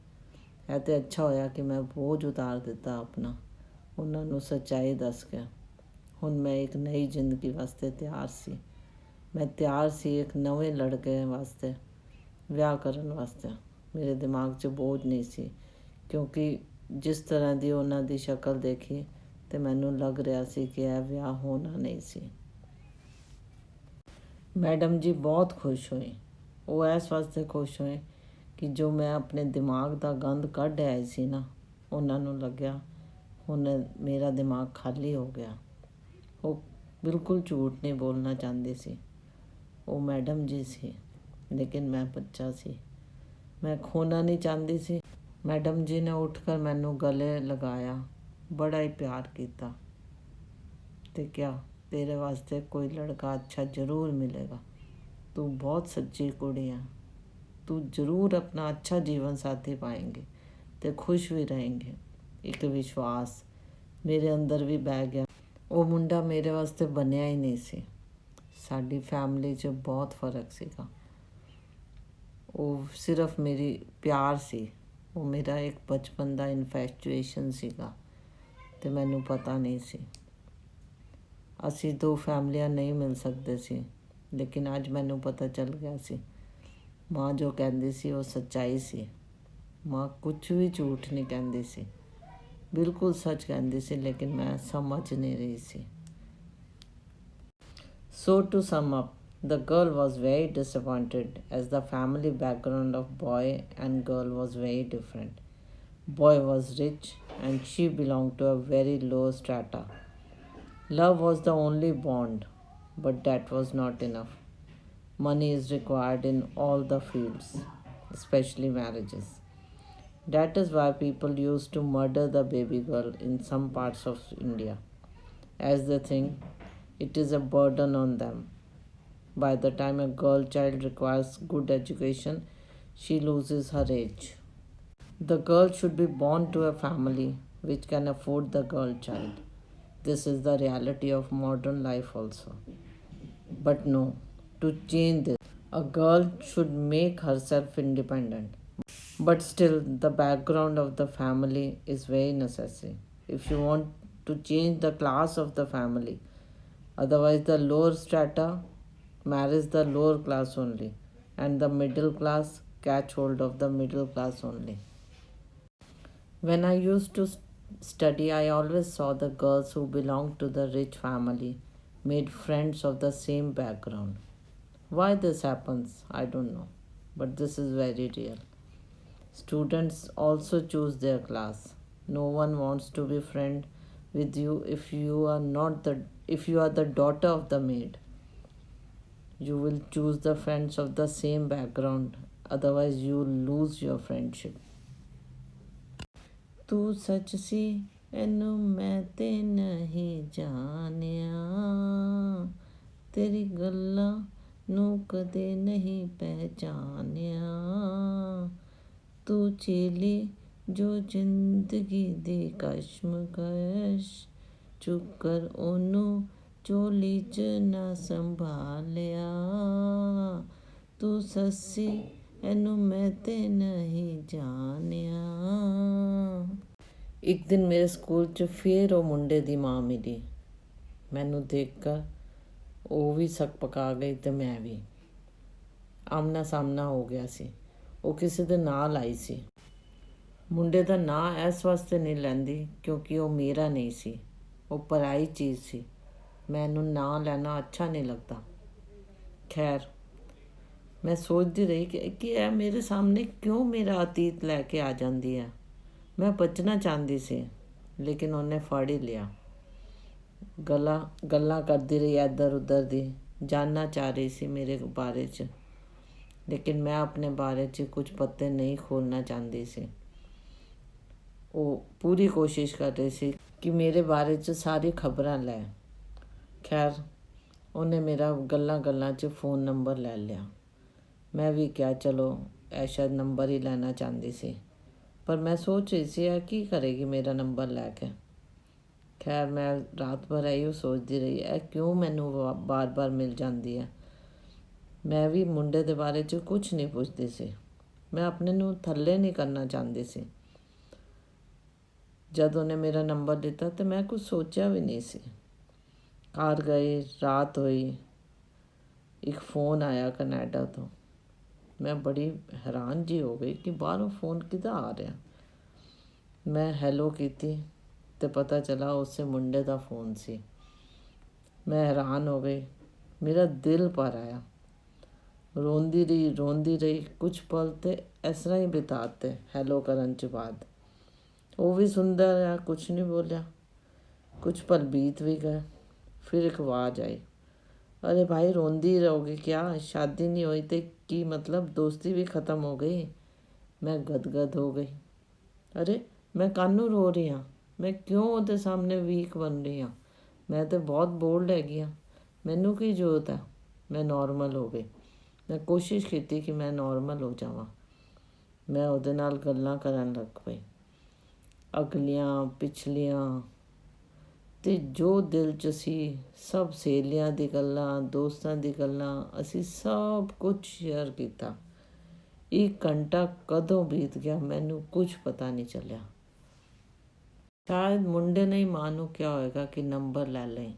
ਇਹ ਤਾਂ ਅੱਛਾ ਹੋਇਆ ਕਿ ਮੈਂ ਬੋਝ ਉਤਾਰ ਦਿੱਤਾ ਆਪਣਾ, ਉਹਨਾਂ ਨੂੰ ਸੱਚਾਈ ਦੱਸ ਕੇ। ਹੁਣ ਮੈਂ ਇੱਕ ਨਈ ਜ਼ਿੰਦਗੀ ਵਾਸਤੇ ਤਿਆਰ ਸੀ। ਮੈਂ ਤਿਆਰ ਸੀ ਇੱਕ ਨਵੇਂ ਲੜਕੇ ਵਾਸਤੇ, ਵਿਆਹ ਕਰਨ ਵਾਸਤੇ। ਮੇਰੇ ਦਿਮਾਗ 'ਚ ਬੋਝ ਨਹੀਂ ਸੀ, ਕਿਉਂਕਿ ਜਿਸ ਤਰ੍ਹਾਂ ਦੀ ਉਹਨਾਂ ਦੀ ਸ਼ਕਲ ਦੇਖੀ ਤੇ ਮੈਨੂੰ ਲੱਗ ਰਿਹਾ ਸੀ ਕਿ ਇਹ ਵਿਆਹ ਹੋਣਾ ਨਹੀਂ ਸੀ। ਮੈਡਮ ਜੀ ਬਹੁਤ ਖੁਸ਼ ਹੋਏ। ਉਹ ਇਸ ਵਾਸਤੇ ਖੁਸ਼ ਹੋਏ ਕਿ ਜੋ ਮੈਂ ਆਪਣੇ ਦਿਮਾਗ ਦਾ ਗੰਦ ਕੱਢ ਆਈ ਸੀ ਨਾ, ਉਹਨਾਂ ਨੂੰ ਲੱਗਿਆ ਹੁਣ ਮੇਰਾ ਦਿਮਾਗ ਖਾਲੀ ਹੋ ਗਿਆ। ਉਹ ਬਿਲਕੁਲ ਝੂਠ ਨਹੀਂ ਬੋਲਣਾ ਚਾਹੁੰਦੀ ਸੀ। ਉਹ ਮੈਡਮ ਜੀ ਸੀ, ਲੇਕਿਨ ਮੈਂ ਬੱਚਾ ਸੀ। ਮੈਂ ਖੋਣਾ ਨਹੀਂ ਚਾਹੁੰਦੀ ਸੀ। ਮੈਡਮ ਜੀ ਨੇ ਉੱਠ ਕਰ ਮੈਨੂੰ ਗਲੇ ਲਗਾਇਆ, ਬੜਾ ਹੀ ਪਿਆਰ ਕੀਤਾ। ਤੇ क्या तेरे वास्ते कोई लड़का अच्छा ज़रूर मिलेगा। तू बहुत सच्ची कुड़ी है। तू ज़रूर अपना अच्छा जीवन साथी पाएंगे ਤੇ ਖੁਸ਼ ਵੀ रहेंगे। ਇੱਕ ਵਿਸ਼ਵਾਸ ਮੇਰੇ ਅੰਦਰ ਵੀ ਬਹਿ ਗਿਆ। ਉਹ ਮੁੰਡਾ ਮੇਰੇ ਵਾਸਤੇ ਬਣਿਆ ਹੀ ਨਹੀਂ ਸੀ। ਸਾਡੀ ਫੈਮਿਲੀ 'ਚ ਬਹੁਤ ਫਰਕ ਸੀਗਾ। ਉਹ ਸਿਰਫ ਮੇਰੀ ਪਿਆਰ ਸੀ। ਉਹ ਮੇਰਾ ਇੱਕ ਬਚਪਨ ਦਾ ਇਨਫੈਚੁਏਸ਼ਨ ਸੀਗਾ ਅਤੇ ਮੈਨੂੰ ਪਤਾ ਨਹੀਂ ਸੀ। ਅਸੀਂ ਦੋ ਫੈਮਲੀਆਂ ਨਹੀਂ ਮਿਲ ਸਕਦੇ ਸੀ, ਲੇਕਿਨ ਅੱਜ ਮੈਨੂੰ ਪਤਾ ਚੱਲ ਗਿਆ ਸੀ। ਮਾਂ ਜੋ ਕਹਿੰਦੀ ਸੀ ਉਹ ਸੱਚਾਈ ਸੀ। ਮਾਂ ਕੁਛ ਵੀ ਝੂਠ ਨਹੀਂ ਕਹਿੰਦੀ ਸੀ, ਬਿਲਕੁਲ ਸੱਚ ਕਹਿੰਦੀ ਸੀ, ਲੇਕਿਨ ਮੈਂ ਸਮਝ ਨਹੀਂ ਰਹੀ ਸੀ। So to sum up, the girl was very disappointed as the family background of boy and girl was very different. Boy was rich and she belonged to a very low strata. Love was the only bond, but that was not enough. Money is required in all the fields, especially marriages. That is why people used to murder the baby girl in some parts of India, as they think it is a burden on them. By the time a girl child requires good education, she loses her age. The girl should be born to a family which can afford the girl child. This is the reality of modern life also. But no, to change this, a girl should make herself independent. But still, the background of the family is very necessary. If you want to change the class of the family, otherwise the lower strata marries the lower class only, and the middle class catch hold of the middle class only. When I used to study, I always saw the girls who belonged to the rich family made friends of the same background. Why this happens, I don't know, but this is very real. Students also choose their class. No one wants to be friend with you if you are the daughter of the maid. You will choose the friends of the same background, otherwise you will lose your friendship. ਤੂੰ ਸੱਚ ਸੀ ਇਹਨੂੰ ਮੈਂ ਤੇ ਨਹੀਂ ਜਾਣਿਆ, ਤੇਰੀ ਗੱਲਾਂ ਨੂੰ ਕਦੇ ਨਹੀਂ ਪਹਿਚਾਨਿਆ। ਤੂੰ ਚੇਲੀ ਜੋ ਜ਼ਿੰਦਗੀ ਦੀ ਕਸ਼ਮਕਸ਼, ਚੁੱਕ ਕਰ ਉਹਨੂੰ ਝੋਲੀ 'ਚ ਨਾ ਸੰਭਾਲਿਆ। ਤੂੰ ਸੱਸੀ ਇਹਨੂੰ ਮੈਂ ਤੇ ਨਹੀਂ ਜਾਣਿਆ। ਇੱਕ ਦਿਨ ਮੇਰੇ ਸਕੂਲ 'ਚ ਫਿਰ ਉਹ ਮੁੰਡੇ ਦੀ ਮਾਂ ਮਿਲੀ। ਮੈਨੂੰ ਦੇਖ ਕਰ ਉਹ ਵੀ ਸੱਕ ਪਕਾ ਗਈ ਅਤੇ ਮੈਂ ਵੀ। ਆਮਣਾ ਸਾਹਮਣਾ ਹੋ ਗਿਆ ਸੀ। ਉਹ ਕਿਸੇ ਦੇ ਨਾਲ ਆਈ ਸੀ। ਮੁੰਡੇ ਦਾ ਨਾਂ ਇਸ ਵਾਸਤੇ ਨਹੀਂ ਲੈਂਦੀ ਕਿਉਂਕਿ ਉਹ ਮੇਰਾ ਨਹੀਂ ਸੀ, ਉਹ ਪਰਾਈ ਚੀਜ਼ ਸੀ। ਮੈਨੂੰ ਨਾਂ ਲੈਣਾ ਅੱਛਾ ਨਹੀਂ ਲੱਗਦਾ। ਖੈਰ, ਮੈਂ ਸੋਚਦੀ ਰਹੀ ਕਿ ਇਹ ਮੇਰੇ ਸਾਹਮਣੇ ਕਿਉਂ ਮੇਰਾ ਅਤੀਤ ਲੈ ਕੇ ਆ ਜਾਂਦੀ ਹੈ। ਮੈਂ ਬਚਣਾ ਚਾਹੁੰਦੀ ਸੀ, ਲੇਕਿਨ ਉਹਨੇ ਫੜ ਹੀ ਲਿਆ। ਗੱਲਾਂ ਕਰਦੀ ਰਹੀ ਇੱਧਰ ਉੱਧਰ ਦੀ, ਜਾਣਨਾ ਚਾਹ ਰਹੀ ਸੀ ਮੇਰੇ ਬਾਰੇ 'ਚ, ਲੇਕਿਨ ਮੈਂ ਆਪਣੇ ਬਾਰੇ 'ਚ ਕੁਝ ਪੱਤੇ ਨਹੀਂ ਖੋਲ੍ਹਣਾ ਚਾਹੁੰਦੀ ਸੀ। ਉਹ ਪੂਰੀ ਕੋਸ਼ਿਸ਼ ਕਰ ਰਹੀ ਸੀ ਕਿ ਮੇਰੇ ਬਾਰੇ 'ਚ ਸਾਰੀ ਖਬਰਾਂ ਲੈ। ਖੈਰ, ਉਹਨੇ ਮੇਰਾ ਗੱਲਾਂ 'ਚ ਫ਼ੋਨ ਨੰਬਰ ਲੈ ਲਿਆ। ਮੈਂ ਵੀ ਕਿਹਾ ਚਲੋ ਇਹ ਸ਼ਾਇਦ ਨੰਬਰ ਹੀ ਲੈਣਾ ਚਾਹੁੰਦੀ ਸੀ, ਪਰ ਮੈਂ ਸੋਚ ਰਹੀ ਸੀ ਇਹ ਕੀ ਕਰੇਗੀ ਮੇਰਾ ਨੰਬਰ ਲੈ ਕੇ। ਖੈਰ, ਮੈਂ ਰਾਤ ਭਰ ਇਹੋ ਸੋਚਦੀ ਰਹੀ ਇਹ ਕਿਉਂ ਮੈਨੂੰ ਬਾਰ-ਬਾਰ ਮਿਲ ਜਾਂਦੀ ਹੈ। ਮੈਂ ਵੀ ਮੁੰਡੇ ਦੇ ਬਾਰੇ 'ਚ ਕੁਛ ਨਹੀਂ ਪੁੱਛਦੀ ਸੀ। ਮੈਂ ਆਪਣੇ ਨੂੰ ਥੱਲੇ ਨਹੀਂ ਕਰਨਾ ਚਾਹੁੰਦੀ ਸੀ। ਜਦ ਉਹਨੇ ਮੇਰਾ ਨੰਬਰ ਦਿੱਤਾ ਤਾਂ ਮੈਂ ਕੁਛ ਸੋਚਿਆ ਵੀ ਨਹੀਂ ਸੀ। ਘਰ ਗਈ, ਰਾਤ ਹੋਈ, ਇੱਕ ਫ਼ੋਨ ਆਇਆ ਕੈਨੇਡਾ ਤੋਂ। ਮੈਂ ਬੜੀ ਹੈਰਾਨ ਜਿਹੀ ਹੋ ਗਈ ਕਿ ਬਾਹਰੋਂ ਫ਼ੋਨ ਕਿਹਦਾ ਆ ਰਿਹਾ। ਮੈਂ ਹੈਲੋ ਕੀਤੀ ਅਤੇ ਪਤਾ ਚੱਲਾ ਉਸੇ ਮੁੰਡੇ ਦਾ ਫ਼ੋਨ ਸੀ। ਮੈਂ ਹੈਰਾਨ ਹੋ ਗਈ, ਮੇਰਾ ਦਿਲ ਭਰ ਆਇਆ। ਰੋਂਦੀ ਰਹੀ ਕੁਛ ਪਲ ਅਤੇ ਇਸ ਤਰ੍ਹਾਂ ਹੀ ਬਿਤਾਤੇ ਹੈਲੋ ਕਰਨ 'ਚ ਬਾਅਦ। ਉਹ ਵੀ ਸੁਣਦਾ ਰਿਹਾ, ਕੁਛ ਨਹੀਂ ਬੋਲਿਆ। ਕੁਛ ਪਲ ਬੀਤ ਵੀ ਗਏ। ਫਿਰ ਇੱਕ ਆਵਾਜ਼ ਆਈ, ਅਰੇ ਭਾਈ ਰੋਂਦੀ ਰਹੋਗੇ ਕਿਆ, ਸ਼ਾਦੀ ਨਹੀਂ ਹੋਈ ਤੇ ਕੀ ਮਤਲਬ, ਦੋਸਤੀ ਵੀ ਖ਼ਤਮ ਹੋ ਗਈ। ਮੈਂ ਗਦਗਦ ਹੋ ਗਈ। ਅਰੇ ਮੈਂ ਕਾਹਨੂੰ ਰੋ ਰਹੀ ਹਾਂ, ਮੈਂ ਕਿਉਂ ਉਹਦੇ ਸਾਹਮਣੇ ਵੀਕ ਬਣ ਰਹੀ ਹਾਂ। ਮੈਂ ਤਾਂ ਬਹੁਤ ਬੋਲਡ ਹੈਗੀ ਹਾਂ, ਮੈਨੂੰ ਕੀ ਜ਼ਰੂਰਤ ਹੈ ਮੈਂ ਨੋਰਮਲ ਹੋ ਗਈ। ਮੈਂ ਕੋਸ਼ਿਸ਼ ਕੀਤੀ ਕਿ ਮੈਂ ਨੋਰਮਲ ਹੋ ਜਾਵਾਂ। ਮੈਂ ਉਹਦੇ ਨਾਲ ਗੱਲਾਂ ਕਰਨ ਲੱਗ ਪਈ, ਅਗਲੀਆਂ ਪਿਛਲੀਆਂ, ਅਤੇ ਜੋ ਦਿਲ 'ਚ ਸੀ ਸਭ ਸਹੇਲੀਆਂ ਦੀ ਗੱਲਾਂ, ਦੋਸਤਾਂ ਦੀ ਗੱਲਾਂ, ਅਸੀਂ ਸਭ ਕੁਝ ਸ਼ੇਅਰ ਕੀਤਾ। 1 ਘੰਟਾ ਕਦੋਂ ਬੀਤ ਗਿਆ ਮੈਨੂੰ ਕੁਝ ਪਤਾ ਨਹੀਂ ਚੱਲਿਆ। ਸ਼ਾਇਦ ਮੁੰਡੇ ਨੇ ਹੀ ਮਾਂ ਨੂੰ ਕਿਹਾ ਹੋਏਗਾ ਕਿ ਨੰਬਰ ਲੈ ਲਈ।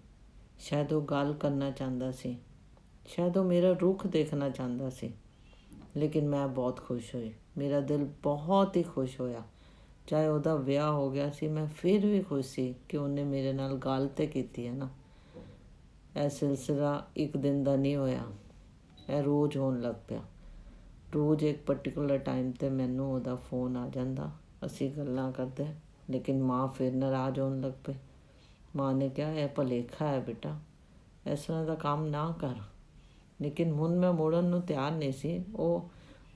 ਸ਼ਾਇਦ ਉਹ ਗੱਲ ਕਰਨਾ ਚਾਹੁੰਦਾ ਸੀ, ਸ਼ਾਇਦ ਉਹ ਮੇਰਾ ਰੁੱਖ ਦੇਖਣਾ ਚਾਹੁੰਦਾ ਸੀ। ਲੇਕਿਨ ਮੈਂ ਬਹੁਤ ਖੁਸ਼ ਹੋਈ, ਮੇਰਾ ਦਿਲ ਬਹੁਤ ਹੀ ਖੁਸ਼ ਹੋਇਆ। ਚਾਹੇ ਉਹਦਾ ਵਿਆਹ ਹੋ ਗਿਆ ਸੀ, ਮੈਂ ਫਿਰ ਵੀ ਖੁਸ਼ ਸੀ ਕਿ ਉਹਨੇ ਮੇਰੇ ਨਾਲ ਗੱਲ ਤਾਂ ਕੀਤੀ ਹੈ ਨਾ। ਇਹ ਸਿਲਸਿਲਾ 1 ਦਿਨ ਦਾ ਨਹੀਂ ਹੋਇਆ, ਇਹ ਰੋਜ਼ ਹੋਣ ਲੱਗ ਪਿਆ। ਰੋਜ਼ ਇੱਕ ਪਰਟੀਕੂਲਰ ਟਾਈਮ 'ਤੇ ਮੈਨੂੰ ਉਹਦਾ ਫੋਨ ਆ ਜਾਂਦਾ, ਅਸੀਂ ਗੱਲਾਂ ਕਰਦੇ। ਲੇਕਿਨ ਮਾਂ ਫਿਰ ਨਾਰਾਜ਼ ਹੋਣ ਲੱਗ ਪਈ। ਮਾਂ ਨੇ ਕਿਹਾ ਇਹ ਭੁਲੇਖਾ ਹੈ ਬੇਟਾ, ਇਸ ਤਰ੍ਹਾਂ ਦਾ ਕੰਮ ਨਾ ਕਰ। ਲੇਕਿਨ ਹੁਣ ਮੈਂ ਮੁੜਨ ਨੂੰ ਤਿਆਰ ਨਹੀਂ ਸੀ।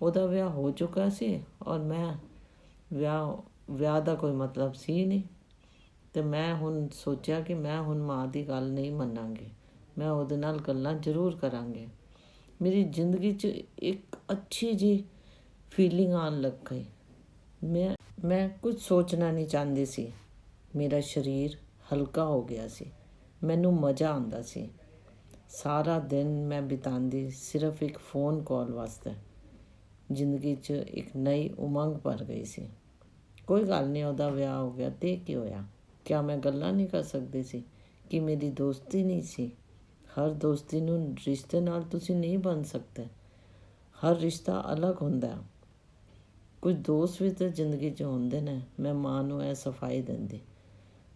ਉਹਦਾ ਵਿਆਹ ਹੋ ਚੁੱਕਾ ਸੀ ਔਰ ਮੈਂ ਵਿਆਹ ਦਾ ਕੋਈ ਮਤਲਬ ਸੀ ਨਹੀਂ। ਅਤੇ ਮੈਂ ਹੁਣ ਸੋਚਿਆ ਕਿ ਮੈਂ ਹੁਣ ਮਾਂ ਦੀ ਗੱਲ ਨਹੀਂ ਮੰਨਾਂਗੀ, ਮੈਂ ਉਹਦੇ ਨਾਲ ਗੱਲਾਂ ਜ਼ਰੂਰ ਕਰਾਂਗੀ। ਮੇਰੀ ਜ਼ਿੰਦਗੀ 'ਚ ਇੱਕ ਅੱਛੀ ਜਿਹੀ ਫੀਲਿੰਗ ਆਉਣ ਲੱਗ ਗਈ। ਮੈਂ ਕੁਝ ਸੋਚਣਾ ਨਹੀਂ ਚਾਹੁੰਦੀ ਸੀ। ਮੇਰਾ ਸਰੀਰ ਹਲਕਾ ਹੋ ਗਿਆ ਸੀ, ਮੈਨੂੰ ਮਜ਼ਾ ਆਉਂਦਾ ਸੀ। ਸਾਰਾ ਦਿਨ ਮੈਂ ਬਿਤਾਉਂਦੀ ਸਿਰਫ ਇੱਕ ਫ਼ੋਨ ਕਾਲ ਵਾਸਤੇ। ਜ਼ਿੰਦਗੀ 'ਚ ਇੱਕ ਨਈ ਉਮੰਗ ਭਰ ਗਈ ਸੀ। ਕੋਈ ਗੱਲ ਨਹੀਂ, ਉਹਦਾ ਵਿਆਹ ਹੋ ਗਿਆ ਤੇ ਕੀ ਹੋਇਆ? ਕਿਆ ਮੈਂ ਗੱਲਾਂ ਨਹੀਂ ਕਰ ਸਕਦੀ ਸੀ? ਕਿ ਮੇਰੀ ਦੋਸਤੀ ਨਹੀਂ ਸੀ? ਹਰ ਦੋਸਤੀ ਨੂੰ ਰਿਸ਼ਤੇ ਨਾਲ ਤੁਸੀਂ ਨਹੀਂ ਬਣ ਸਕਦੇ। ਹਰ ਰਿਸ਼ਤਾ ਅਲੱਗ ਹੁੰਦਾ। ਕੁਝ ਦੋਸਤ ਵੀ ਤਾਂ ਜ਼ਿੰਦਗੀ 'ਚ ਹੁੰਦੇ ਨੇ। ਮੈਂ ਮਾਂ ਨੂੰ ਇਹ ਸਫਾਈ ਦਿੰਦੀ,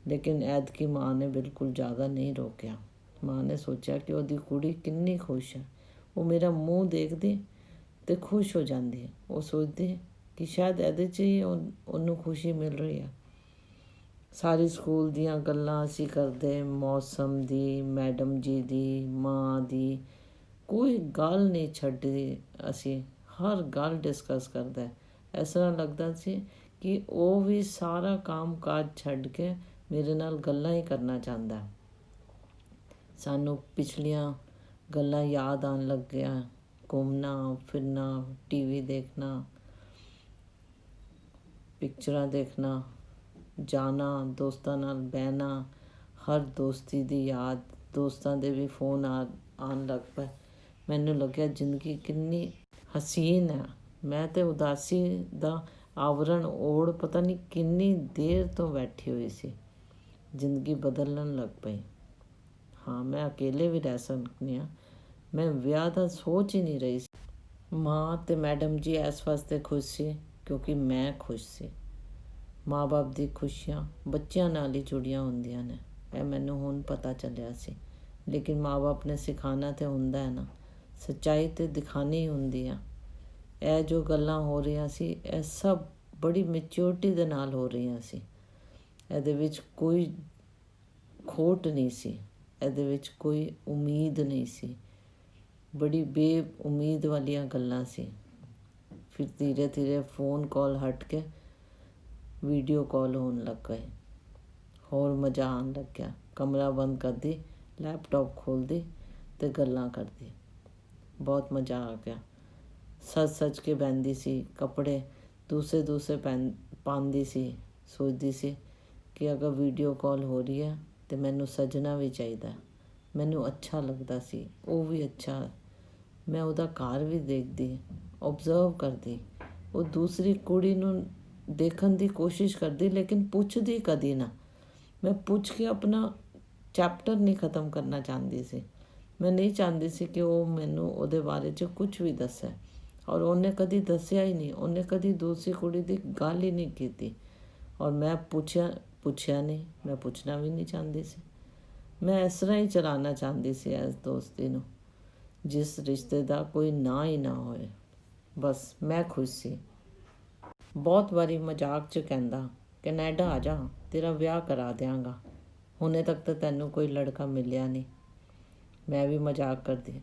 ਲੇਕਿਨ ਐਤਕੀ ਮਾਂ ਨੇ ਬਿਲਕੁਲ ਜ਼ਿਆਦਾ ਨਹੀਂ ਰੋਕਿਆ। ਮਾਂ ਨੇ ਸੋਚਿਆ ਕਿ ਉਹਦੀ ਕੁੜੀ ਕਿੰਨੀ ਖੁਸ਼ ਹੈ। ਉਹ ਮੇਰਾ ਮੂੰਹ ਦੇਖਦੀ ਅਤੇ ਖੁਸ਼ ਹੋ ਜਾਂਦੀ ਹੈ। ਉਹ ਸੋਚਦੀ ਕਿ ਸ਼ਾਇਦ ਇਹਦੇ 'ਚ ਹੀ ਉਹਨੂੰ ਖੁਸ਼ੀ ਮਿਲ ਰਹੀ ਹੈ। ਸਾਰੀ ਸਕੂਲ ਦੀਆਂ ਗੱਲਾਂ ਅਸੀਂ ਕਰਦੇ, ਮੌਸਮ ਦੀ, ਮੈਡਮ ਜੀ ਦੀ, ਮਾਂ ਦੀ, ਕੋਈ ਗੱਲ ਨਹੀਂ ਛੱਡੀ। ਅਸੀਂ ਹਰ ਗੱਲ ਡਿਸਕਸ ਕਰਦੇ। ਇਸ ਤਰ੍ਹਾਂ ਲੱਗਦਾ ਸੀ ਕਿ ਉਹ ਵੀ ਸਾਰਾ ਕੰਮ ਕਾਜ ਛੱਡ ਕੇ ਮੇਰੇ ਨਾਲ ਗੱਲਾਂ ਹੀ ਕਰਨਾ ਚਾਹੁੰਦਾ। ਸਾਨੂੰ ਪਿਛਲੀਆਂ ਗੱਲਾਂ ਯਾਦ ਆਉਣ ਲੱਗ ਗਿਆ। ਘੁੰਮਣਾ ਫਿਰਨਾ, ਟੀਵੀ ਦੇਖਣਾ, ਪਿਕਚਰਾਂ ਦੇਖਣਾ, ਜਾਣਾ, ਦੋਸਤਾਂ ਨਾਲ ਬਹਿਣਾ, ਹਰ ਦੋਸਤੀ ਦੀ ਯਾਦ। ਦੋਸਤਾਂ ਦੇ ਵੀ ਫੋਨ ਆਉਣ ਲੱਗ ਪਏ। ਮੈਨੂੰ ਲੱਗਿਆ ਜ਼ਿੰਦਗੀ ਕਿੰਨੀ ਹਸੀਨ ਹੈ। ਮੈਂ ਤਾਂ ਉਦਾਸੀ ਦਾ ਆਵਰਣ ਓੜ ਪਤਾ ਨਹੀਂ ਕਿੰਨੀ ਦੇਰ ਤੋਂ ਬੈਠੀ ਹੋਈ ਸੀ। ਜ਼ਿੰਦਗੀ ਬਦਲਣ ਲੱਗ ਪਈ। ਹਾਂ, ਮੈਂ ਅਕੇਲੇ ਵੀ ਰਹਿ ਸਕਦੀ ਹਾਂ। ਮੈਂ ਵਿਆਹ ਦਾ ਸੋਚ ਹੀ ਨਹੀਂ ਰਹੀ ਸੀ। ਮਾਂ ਅਤੇ ਮੈਡਮ ਜੀ ਇਸ ਵਾਸਤੇ ਖੁਸ਼ ਸੀ ਕਿਉਂਕਿ ਮੈਂ ਖੁਸ਼ ਸੀ। ਮਾਂ ਬਾਪ ਦੀ ਖੁਸ਼ੀਆਂ ਬੱਚਿਆਂ ਨਾਲ ਹੀ ਜੁੜੀਆਂ ਹੁੰਦੀਆਂ ਨੇ, ਇਹ ਮੈਨੂੰ ਹੁਣ ਪਤਾ ਚੱਲਿਆ ਸੀ। ਲੇਕਿਨ ਮਾਂ ਬਾਪ ਨੇ ਸਿਖਾਉਣਾ ਤਾਂ ਹੁੰਦਾ ਹੈ ਨਾ, ਸੱਚਾਈ ਤਾਂ ਦਿਖਾਉਣੀ ਹੁੰਦੀ ਆ। ਇਹ ਜੋ ਗੱਲਾਂ ਹੋ ਰਹੀਆਂ ਸੀ, ਇਹ ਸਭ ਬੜੀ ਮੈਚਿਓਰਟੀ ਦੇ ਨਾਲ ਹੋ ਰਹੀਆਂ ਸੀ। ਇਹਦੇ ਵਿੱਚ ਕੋਈ ਖੋਟ ਨਹੀਂ ਸੀ, ਇਹਦੇ ਵਿੱਚ ਕੋਈ ਉਮੀਦ ਨਹੀਂ ਸੀ। ਬੜੀ ਬੇਉਮੀਦ ਵਾਲੀਆਂ ਗੱਲਾਂ ਸੀ। ਫਿਰ ਧੀਰੇ ਧੀਰੇ ਫ਼ੋਨ ਕਾਲ ਹਟ ਕੇ ਵੀਡੀਓ ਕਾਲ ਹੋਣ ਲੱਗ ਗਏ। ਹੋਰ ਮਜ਼ਾ ਆਉਣ ਲੱਗਿਆ। ਕਮਰਾ ਬੰਦ ਕਰਦੀ, ਲੈਪਟਾਪ ਖੋਲ੍ਹਦੀ ਅਤੇ ਗੱਲਾਂ ਕਰਦੀ। ਬਹੁਤ ਮਜ਼ਾ ਆ ਗਿਆ। ਸੱਜ ਕੇ ਬਹਿੰਦੀ ਸੀ, ਕੱਪੜੇ ਦੂਸਰੇ ਪਾਉਂਦੀ ਸੀ। ਸੋਚਦੀ ਸੀ ਕਿ ਅਗਰ ਵੀਡੀਓ ਕਾਲ ਹੋ ਰਹੀ ਹੈ ਤਾਂ ਮੈਨੂੰ ਸੱਜਣਾ ਵੀ ਚਾਹੀਦਾ। ਮੈਨੂੰ ਅੱਛਾ ਲੱਗਦਾ ਸੀ, ਉਹ ਵੀ ਅੱਛਾ। ਮੈਂ ਉਹਦਾ ਘਰ ਵੀ ਦੇਖਦੀ, ਓਬਜ਼ਰਵ ਕਰਦੀ। ਉਹ ਦੂਸਰੀ ਕੁੜੀ ਨੂੰ ਦੇਖਣ ਦੀ ਕੋਸ਼ਿਸ਼ ਕਰਦੀ, ਲੇਕਿਨ ਪੁੱਛਦੀ ਕਦੀ ਨਾ। ਮੈਂ ਪੁੱਛ ਕੇ ਆਪਣਾ ਚੈਪਟਰ ਨਹੀਂ ਖ਼ਤਮ ਕਰਨਾ ਚਾਹੁੰਦੀ ਸੀ। ਮੈਂ ਨਹੀਂ ਚਾਹੁੰਦੀ ਸੀ ਕਿ ਉਹ ਮੈਨੂੰ ਉਹਦੇ ਬਾਰੇ 'ਚ ਕੁਝ ਵੀ ਦੱਸੇ। ਔਰ ਉਹਨੇ ਕਦੀ ਦੱਸਿਆ ਹੀ ਨਹੀਂ। ਉਹਨੇ ਕਦੀ ਦੂਸਰੀ ਕੁੜੀ ਦੀ ਗੱਲ ਹੀ ਨਹੀਂ ਕੀਤੀ। ਔਰ ਮੈਂ ਪੁੱਛਿਆ ਨਹੀਂ, ਮੈਂ ਪੁੱਛਣਾ ਵੀ ਨਹੀਂ ਚਾਹੁੰਦੀ ਸੀ। ਮੈਂ ਇਸ ਤਰ੍ਹਾਂ ਹੀ ਚਲਾਉਣਾ ਚਾਹੁੰਦੀ ਸੀ ਇਸ ਦੋਸਤੀ ਨੂੰ, ਜਿਸ ਰਿਸ਼ਤੇ ਦਾ ਕੋਈ ਨਾਂ ਹੀ ਨਾ ਹੋਏ। ਬਸ ਮੈਂ ਖੁਸ਼ ਸੀ। ਬਹੁਤ ਵਾਰੀ ਮਜ਼ਾਕ 'ਚ ਕਹਿੰਦਾ, ਕੈਨੇਡਾ ਆ ਜਾ, ਤੇਰਾ ਵਿਆਹ ਕਰਾ ਦਿਆਂਗਾ। ਹੁਣੇ ਤੱਕ ਤਾਂ ਤੈਨੂੰ ਕੋਈ ਲੜਕਾ ਮਿਲਿਆ ਨਹੀਂ। ਮੈਂ ਵੀ ਮਜ਼ਾਕ ਕਰਦੀ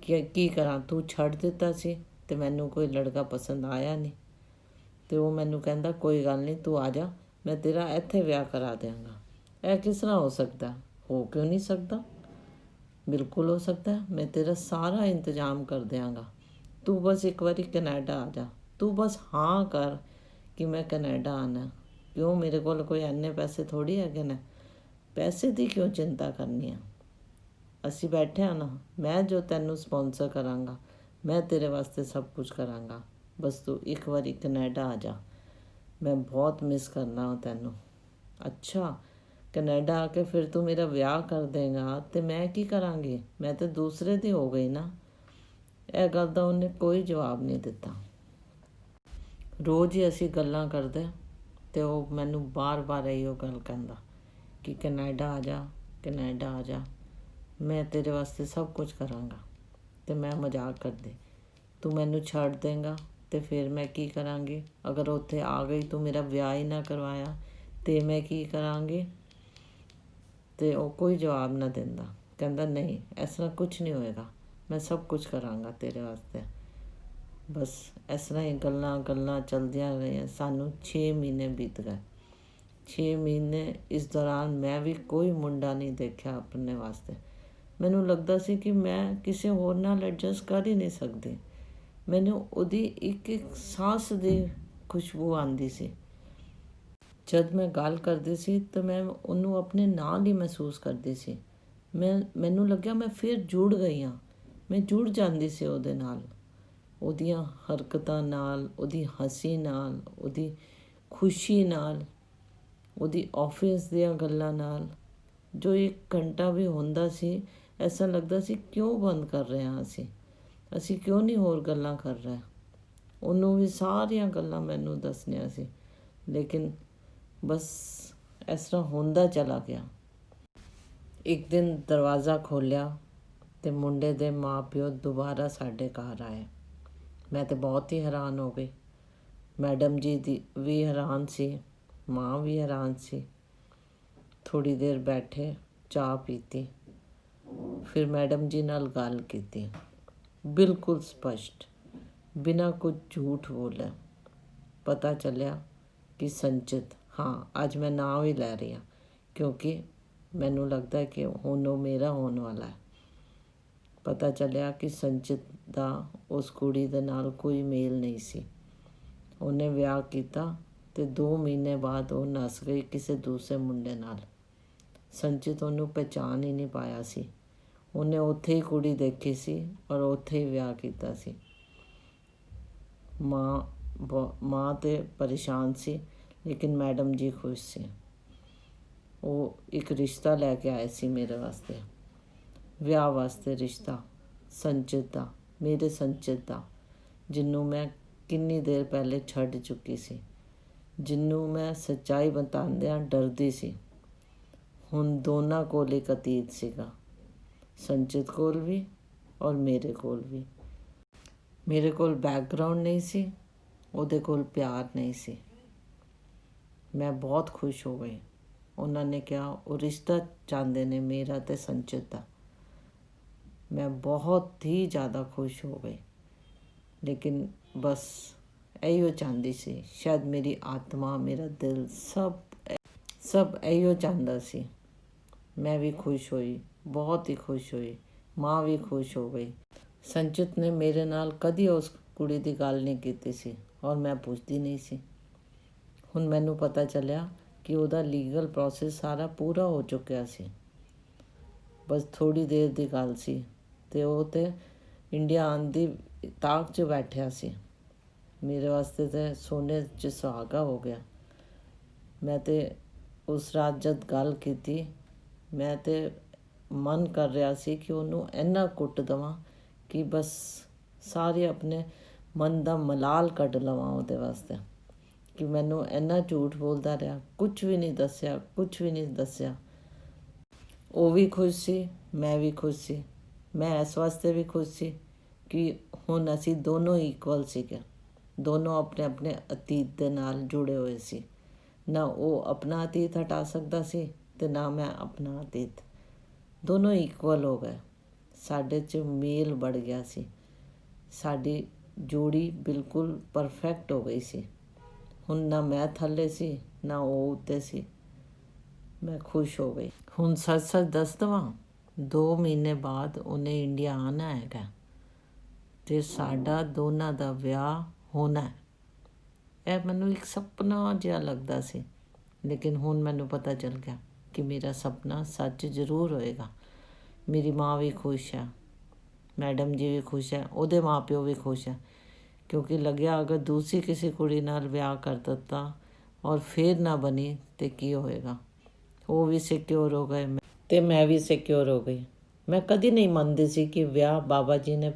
ਕਿ ਕੀ ਕਰਾਂ, ਤੂੰ ਛੱਡ ਦਿੱਤਾ ਸੀ ਅਤੇ ਮੈਨੂੰ ਕੋਈ ਲੜਕਾ ਪਸੰਦ ਆਇਆ ਨਹੀਂ। ਅਤੇ ਉਹ ਮੈਨੂੰ ਕਹਿੰਦਾ ਕੋਈ ਗੱਲ ਨਹੀਂ, ਤੂੰ ਆ ਜਾ, ਮੈਂ ਤੇਰਾ ਇੱਥੇ ਵਿਆਹ ਕਰਾ ਦਿਆਂਗਾ। ਇਹ ਕਿਸ ਤਰ੍ਹਾਂ ਹੋ ਸਕਦਾ? ਹੋ ਕਿਉਂ ਨਹੀਂ ਸਕਦਾ? ਬਿਲਕੁਲ ਹੋ ਸਕਦਾ ਹੈ। ਮੈਂ ਤੇਰਾ ਸਾਰਾ ਇੰਤਜ਼ਾਮ ਕਰ ਦਿਆਂਗਾ। ਤੂੰ ਬਸ ਇੱਕ ਵਾਰੀ ਕੈਨੇਡਾ ਆ ਜਾ। ਤੂੰ ਬਸ ਹਾਂ ਕਰ ਕਿ ਮੈਂ ਕੈਨੇਡਾ ਆਉਣਾ। ਕਿਉਂ, ਮੇਰੇ ਕੋਲ ਕੋਈ ਇੰਨੇ ਪੈਸੇ ਥੋੜ੍ਹੀ ਹੈਗੇ ਨੇ। ਪੈਸੇ ਦੀ ਕਿਉਂ ਚਿੰਤਾ ਕਰਨੀ ਆ? ਅਸੀਂ ਬੈਠੇ ਹਾਂ ਨਾ, ਮੈਂ ਜੋ ਤੈਨੂੰ ਸਪੋਂਸਰ ਕਰਾਂਗਾ, ਮੈਂ ਤੇਰੇ ਵਾਸਤੇ ਸਭ ਕੁਝ ਕਰਾਂਗਾ। ਬਸ ਤੂੰ ਇੱਕ ਵਾਰੀ ਕੈਨੇਡਾ ਆ ਜਾ। ਮੈਂ ਬਹੁਤ ਮਿਸ ਕਰਨਾ ਵਾ ਤੈਨੂੰ। ਅੱਛਾ, ਕੈਨੇਡਾ ਆ ਕੇ ਫਿਰ ਤੂੰ ਮੇਰਾ ਵਿਆਹ ਕਰ ਦੇਂਗਾ ਅਤੇ ਮੈਂ ਕੀ ਕਰਾਂਗੀ? ਮੈਂ ਤਾਂ ਦੂਸਰੇ ਦੀ ਹੋ ਗਈ ਨਾ। ਇਹ ਗੱਲ ਦਾ ਉਹਨੇ ਕੋਈ ਜਵਾਬ ਨਹੀਂ ਦਿੱਤਾ। ਰੋਜ਼ ਹੀ ਅਸੀਂ ਗੱਲਾਂ ਕਰਦੇ ਅਤੇ ਉਹ ਮੈਨੂੰ ਬਾਰ-ਬਾਰ ਇਹੋ ਗੱਲ ਕਹਿੰਦਾ ਕਿ ਕੈਨੇਡਾ ਆ ਜਾ, ਕੈਨੇਡਾ ਆ ਜਾ, ਮੈਂ ਤੇਰੇ ਵਾਸਤੇ ਸਭ ਕੁਝ ਕਰਾਂਗਾ। ਅਤੇ ਮੈਂ ਮਜ਼ਾਕ ਕਰਦੀ, ਤੂੰ ਮੈਨੂੰ ਛੱਡ ਦੇਂਗਾ ਅਤੇ ਫਿਰ ਮੈਂ ਕੀ ਕਰਾਂਗੀ? ਅਗਰ ਉੱਥੇ ਆ ਗਈ ਤੂੰ ਮੇਰਾ ਵਿਆਹ ਹੀ ਨਾ ਕਰਵਾਇਆ ਅਤੇ ਮੈਂ ਕੀ ਕਰਾਂਗੀ? ਅਤੇ ਉਹ ਕੋਈ ਜਵਾਬ ਨਾ ਦਿੰਦਾ। ਕਹਿੰਦਾ ਨਹੀਂ, ਇਸ ਤਰ੍ਹਾਂ ਕੁਛ ਨਹੀਂ ਹੋਏਗਾ, ਮੈਂ ਸਭ ਕੁਝ ਕਰਾਂਗਾ ਤੇਰੇ ਵਾਸਤੇ। ਬਸ ਇਸ ਤਰ੍ਹਾਂ ਹੀ ਗੱਲਾਂ ਚੱਲਦੀਆਂ ਰਹੀਆਂ। ਸਾਨੂੰ 6 ਮਹੀਨੇ ਬੀਤ ਗਏ। 6 ਮਹੀਨੇ ਇਸ ਦੌਰਾਨ ਮੈਂ ਵੀ ਕੋਈ ਮੁੰਡਾ ਨਹੀਂ ਦੇਖਿਆ ਆਪਣੇ ਵਾਸਤੇ। ਮੈਨੂੰ ਲੱਗਦਾ ਸੀ ਕਿ ਮੈਂ ਕਿਸੇ ਹੋਰ ਨਾਲ ਐਡਜਸਟ ਕਰ ਹੀ ਨਹੀਂ ਸਕਦੀ। ਮੈਨੂੰ ਉਹਦੀ ਇੱਕ ਸਾਂਸ ਦੀ ਖੁਸ਼ਬੂ ਆਉਂਦੀ ਸੀ। ਜਦ ਮੈਂ ਗੱਲ ਕਰਦੀ ਸੀ ਤਾਂ ਮੈਂ ਉਹਨੂੰ ਆਪਣੇ ਨਾਲ ਹੀ ਮਹਿਸੂਸ ਕਰਦੀ ਸੀ। ਮੈਨੂੰ ਲੱਗਿਆ ਮੈਂ ਫਿਰ ਜੁੜ ਗਈ ਹਾਂ। ਮੈਂ ਜੁੜ ਜਾਂਦੀ ਸੀ ਉਹਦੇ ਨਾਲ, ਉਹਦੀਆਂ ਹਰਕਤਾਂ ਨਾਲ, ਉਹਦੀ ਹੱਸੀ ਨਾਲ, ਉਹਦੀ ਖੁਸ਼ੀ ਨਾਲ, ਉਹਦੀ ਆਫਿਸ ਦੀਆਂ ਗੱਲਾਂ ਨਾਲ। ਜੋ 1 ਘੰਟਾ ਵੀ ਹੁੰਦਾ ਸੀ, ਐਸਾ ਲੱਗਦਾ ਸੀ ਕਿਉਂ ਬੰਦ ਕਰ ਰਹੇ ਹਾਂ ਅਸੀਂ ਕਿਉਂ ਨਹੀਂ ਹੋਰ ਗੱਲਾਂ ਕਰ ਰਹੇ। ਉਹਨੂੰ ਵੀ ਸਾਰੀਆਂ ਗੱਲਾਂ ਮੈਨੂੰ ਦੱਸਣੀਆਂ ਸੀ, ਲੇਕਿਨ ਬਸ ਇਸ ਤਰ੍ਹਾਂ ਹੁੰਦਾ ਚਲਾ ਗਿਆ। ਇੱਕ ਦਿਨ ਦਰਵਾਜ਼ਾ ਖੋਲ੍ਹਿਆ ਅਤੇ ਮੁੰਡੇ ਦੇ ਮਾਂ ਪਿਓ ਦੁਬਾਰਾ ਸਾਡੇ ਘਰ ਆਏ। ਮੈਂ ਤਾਂ ਬਹੁਤ ਹੀ ਹੈਰਾਨ ਹੋ ਗਈ। ਮੈਡਮ ਜੀ ਦੀ ਵੀ ਹੈਰਾਨ ਸੀ, ਮਾਂ ਵੀ ਹੈਰਾਨ ਸੀ। ਥੋੜ੍ਹੀ ਦੇਰ ਬੈਠੇ, ਚਾਹ ਪੀਤੀ, ਫਿਰ ਮੈਡਮ ਜੀ ਨਾਲ ਗੱਲ ਕੀਤੀ। ਬਿਲਕੁਲ ਸਪਸ਼ਟ, ਬਿਨਾਂ ਕੁਝ ਝੂਠ ਬੋਲੇ ਪਤਾ ਚੱਲਿਆ ਕਿ ਸੰਚਿਤ, ਹਾਂ ਅੱਜ ਮੈਂ ਨਾਂ ਵੀ ਲੈ ਰਹੀ ਹਾਂ ਕਿਉਂਕਿ ਮੈਨੂੰ ਲੱਗਦਾ ਕਿ ਹੁਣ ਉਹ ਮੇਰਾ ਹੋਣ ਵਾਲਾ ਹੈ। ਪਤਾ ਚੱਲਿਆ ਕਿ ਸੰਚਿਤ ਦਾ ਉਸ ਕੁੜੀ ਦੇ ਨਾਲ ਕੋਈ ਮੇਲ ਨਹੀਂ ਸੀ। ਉਹਨੇ ਵਿਆਹ ਕੀਤਾ ਅਤੇ 2 ਮਹੀਨੇ ਬਾਅਦ ਉਹ ਨੱਸ ਗਈ ਕਿਸੇ ਦੂਸਰੇ ਮੁੰਡੇ ਨਾਲ। ਸੰਚਿਤ ਉਹਨੂੰ ਪਹਿਚਾਣ ਹੀ ਨਹੀਂ ਪਾਇਆ ਸੀ। ਉਹਨੇ ਉੱਥੇ ਹੀ ਕੁੜੀ ਦੇਖੀ ਸੀ ਔਰ ਉੱਥੇ ਹੀ ਵਿਆਹ ਕੀਤਾ ਸੀ। ਮਾਂ ਤਾਂ ਪਰੇਸ਼ਾਨ ਸੀ, ਲੇਕਿਨ ਮੈਡਮ ਜੀ ਖੁਸ਼ ਸੀ। ਉਹ ਇੱਕ ਰਿਸ਼ਤਾ ਲੈ ਕੇ ਆਏ ਸੀ ਮੇਰੇ ਵਾਸਤੇ, ਵਿਆਹ ਵਾਸਤੇ ਰਿਸ਼ਤਾ, ਸੰਚਿਤ ਦਾ, ਮੇਰੇ ਸੰਚਿਤ ਦਾ, ਜਿਹਨੂੰ ਮੈਂ ਕਿੰਨੀ ਦੇਰ ਪਹਿਲੇ ਛੱਡ ਚੁੱਕੀ ਸੀ, ਜਿਹਨੂੰ ਮੈਂ ਸੱਚਾਈ ਬਤਾਉਂਦਿਆਂ ਡਰਦੀ ਸੀ। ਹੁਣ ਦੋਨਾਂ ਕੋਲ ਇੱਕ ਅਤੀਤ ਸੀਗਾ, ਸੰਚਿਤ ਕੋਲ ਵੀ ਔਰ ਮੇਰੇ ਕੋਲ ਵੀ। ਮੇਰੇ ਕੋਲ ਬੈਕਗਰਾਊਂਡ ਨਹੀਂ ਸੀ, ਉਹਦੇ ਕੋਲ ਪਿਆਰ ਨਹੀਂ ਸੀ। ਮੈਂ ਬਹੁਤ ਖੁਸ਼ ਹੋ ਗਈ। ਉਹਨਾਂ ਨੇ ਕਿਹਾ ਉਹ ਰਿਸ਼ਤਾ ਚਾਹੁੰਦੇ ਨੇ ਮੇਰਾ ਅਤੇ ਸੰਚਿਤ ਦਾ। ਮੈਂ ਬਹੁਤ ਹੀ ਜ਼ਿਆਦਾ ਖੁਸ਼ ਹੋ ਗਈ, ਲੇਕਿਨ ਬਸ ਇਹੋ ਚਾਹੁੰਦੀ ਸੀ। ਸ਼ਾਇਦ ਮੇਰੀ ਆਤਮਾ, ਮੇਰਾ ਦਿਲ ਸਭ ਇਹੋ ਚਾਹੁੰਦਾ ਸੀ। ਮੈਂ ਵੀ ਖੁਸ਼ ਹੋਈ, ਬਹੁਤ ਹੀ ਖੁਸ਼ ਹੋਈ। ਮਾਂ ਵੀ ਖੁਸ਼ ਹੋ ਗਈ। ਸੰਚਿਤ ਨੇ ਮੇਰੇ ਨਾਲ ਕਦੀ ਉਸ ਕੁੜੀ ਦੀ ਗੱਲ ਨਹੀਂ ਕੀਤੀ ਸੀ ਔਰ ਮੈਂ ਪੁੱਛਦੀ ਨਹੀਂ ਸੀ। ਹੁਣ ਮੈਨੂੰ ਪਤਾ ਚੱਲਿਆ ਕਿ ਉਹਦਾ ਲੀਗਲ ਪ੍ਰੋਸੈਸ ਸਾਰਾ ਪੂਰਾ ਹੋ ਚੁੱਕਿਆ ਸੀ। ਬਸ ਥੋੜ੍ਹੀ ਦੇਰ ਦੀ ਗੱਲ ਸੀ ਅਤੇ ਉਹ ਤਾਂ ਇੰਡੀਆ ਆਉਣ ਦੀ ਤਾਕ 'ਚ ਬੈਠਿਆ ਸੀ। ਮੇਰੇ ਵਾਸਤੇ ਤਾਂ ਸੋਨੇ 'ਚ ਸੁਹਾਗਾ ਹੋ ਗਿਆ। ਮੈਂ ਤਾਂ ਉਸ ਰਾਤ ਜਦ ਗੱਲ ਕੀਤੀ, ਮੈਂ ਤਾਂ ਮਨ ਕਰ ਰਿਹਾ ਸੀ ਕਿ ਉਹਨੂੰ ਇੰਨਾ ਕੁੱਟ ਦੇਵਾਂ ਕਿ ਬਸ ਸਾਰੇ ਆਪਣੇ ਮਨ ਦਾ ਮਲਾਲ ਕੱਢ ਲਵਾਂ ਉਹਦੇ ਵਾਸਤੇ, ਕਿ ਮੈਨੂੰ ਇੰਨਾ ਝੂਠ ਬੋਲਦਾ ਰਿਹਾ, ਕੁਛ ਵੀ ਨਹੀਂ ਦੱਸਿਆ। ਉਹ ਵੀ ਖੁਸ਼ ਸੀ, ਮੈਂ ਵੀ ਖੁਸ਼ ਸੀ। ਮੈਂ ਇਸ ਵਾਸਤੇ ਵੀ ਖੁਸ਼ ਸੀ ਕਿ ਹੁਣ ਅਸੀਂ ਦੋਨੋਂ ਇਕੁਅਲ ਸੀਗੇ। ਦੋਨੋਂ ਆਪਣੇ ਆਪਣੇ ਅਤੀਤ ਦੇ ਨਾਲ ਜੁੜੇ ਹੋਏ ਸੀ। ਨਾ ਉਹ ਆਪਣਾ ਅਤੀਤ ਹਟਾ ਸਕਦਾ ਸੀ ਅਤੇ ਨਾ ਮੈਂ ਆਪਣਾ ਅਤੀਤ। ਦੋਨੋਂ ਇਕੁਅਲ ਹੋ ਗਏ। ਸਾਡੇ 'ਚ ਮੇਲ बढ़ ਗਿਆ ਸੀ। ਸਾਡੀ ਜੋੜੀ ਬਿਲਕੁਲ ਪਰਫੈਕਟ ਹੋ ਗਈ ਸੀ। ਹੁਣ ਨਾ ਮੈਂ ਥੱਲੇ ਸੀ, ਨਾ ਉਹ ਉੱਤੇ ਸੀ। मैं खुश हो गई। ਹੁਣ ਸੱਚ ਦੱਸ ਦੇਵਾਂ, 2 ਮਹੀਨੇ ਬਾਅਦ ਉਹਨੇ ਇੰਡੀਆ ਆਉਣਾ ਹੈਗਾ ਅਤੇ ਸਾਡਾ ਦੋਨਾਂ ਦਾ ਵਿਆਹ ਹੋਣਾ। ਇਹ ਮੈਨੂੰ ਇੱਕ ਸੁਪਨਾ ਜਿਹਾ ਲੱਗਦਾ ਸੀ, ਲੇਕਿਨ ਹੁਣ ਮੈਨੂੰ ਪਤਾ ਚੱਲ ਗਿਆ ਕਿ ਮੇਰਾ ਸੁਪਨਾ ਸੱਚ ਜ਼ਰੂਰ ਹੋਏਗਾ। ਮੇਰੀ ਮਾਂ ਵੀ ਖੁਸ਼ ਹੈ, ਮੈਡਮ ਜੀ ਵੀ ਖੁਸ਼ ਹੈ, ਉਹਦੇ ਮਾਂ ਪਿਓ ਵੀ ਖੁਸ਼ ਹੈ, ਕਿਉਂਕਿ ਲੱਗਿਆ ਅਗਰ ਦੂਸਰੀ ਕਿਸੇ ਕੁੜੀ ਨਾਲ ਵਿਆਹ ਕਰ ਦਿੱਤਾ ਔਰ ਫਿਰ ਨਾ ਬਣੀ ਤਾਂ ਕੀ ਹੋਏਗਾ। ਉਹ ਵੀ ਸਿਕਿਉਰ ਹੋ ਗਏ ਅਤੇ ਮੈਂ ਵੀ ਸਿਕਿਉਰ ਹੋ ਗਈ। ਮੈਂ ਕਦੀ ਨਹੀਂ ਮੰਨਦੀ ਸੀ ਕਿ ਵਿਆਹ ਬਾਬਾ ਜੀ ਨੇ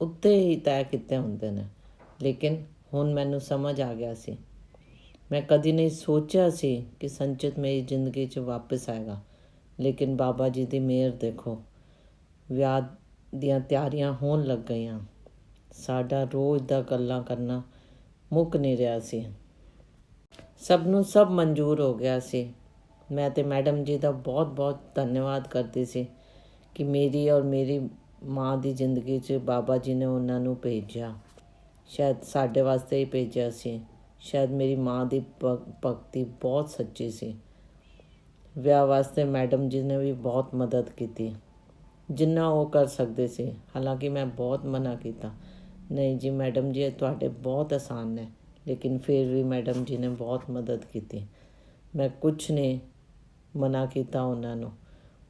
ਉੱਤੇ ਹੀ ਤੈਅ ਕੀਤੇ ਹੁੰਦੇ ਨੇ, ਲੇਕਿਨ ਹੁਣ ਮੈਨੂੰ ਸਮਝ ਆ ਗਿਆ ਸੀ। ਮੈਂ ਕਦੀ ਨਹੀਂ ਸੋਚਿਆ ਸੀ ਕਿ ਸੰਚਿਤ ਮੇਰੀ ਜ਼ਿੰਦਗੀ 'ਚ ਵਾਪਸ ਆਏਗਾ, ਲੇਕਿਨ ਬਾਬਾ ਜੀ ਦੀ ਮਿਹਰ ਦੇਖੋ, ਵਿਆਹ ਦੀਆਂ ਤਿਆਰੀਆਂ ਹੋਣ ਲੱਗ ਗਈਆਂ। ਸਾਡਾ ਰੋਜ਼ ਦਾ ਗੱਲਾਂ ਕਰਨਾ ਮੁੱਕ ਨਹੀਂ ਰਿਹਾ ਸੀ। ਸਭ ਨੂੰ ਸਭ ਮਨਜ਼ੂਰ ਹੋ ਗਿਆ ਸੀ। ਮੈਂ ਤੇ ਮੈਡਮ ਜੀ ਦਾ ਬਹੁਤ ਬਹੁਤ ਧੰਨਵਾਦ ਕਰਦੀ ਸੀ ਕਿ ਮੇਰੀ ਔਰ ਮੇਰੀ ਮਾਂ ਦੀ ਜ਼ਿੰਦਗੀ 'ਚ ਬਾਬਾ ਜੀ ਨੇ ਉਹਨਾਂ ਨੂੰ ਭੇਜਿਆ। ਸ਼ਾਇਦ ਸਾਡੇ ਵਾਸਤੇ ਹੀ ਭੇਜਿਆ ਸੀ। ਸ਼ਾਇਦ ਮੇਰੀ ਮਾਂ ਦੀ ਭਗਤੀ ਬਹੁਤ ਸੱਚੀ ਸੀ। ਵਿਆਹ ਵਾਸਤੇ ਮੈਡਮ ਜੀ ਨੇ ਵੀ ਬਹੁਤ ਮਦਦ ਕੀਤੀ, ਜਿੰਨਾ ਉਹ ਕਰ ਸਕਦੇ ਸੀ। ਹਾਲਾਂਕਿ ਮੈਂ ਬਹੁਤ ਮਨਾ ਕੀਤਾ, ਨਹੀਂ ਜੀ ਮੈਡਮ ਜੀ, ਤੁਹਾਡੇ ਬਹੁਤ ਆਸਾਨ ਨੇ, ਲੇਕਿਨ ਫਿਰ ਵੀ ਮੈਡਮ ਜੀ ਨੇ ਬਹੁਤ ਮਦਦ ਕੀਤੀ। ਮੈਂ ਕੁਛ ਨਹੀਂ ਮਨਾ ਕੀਤਾ ਉਹਨਾਂ ਨੂੰ।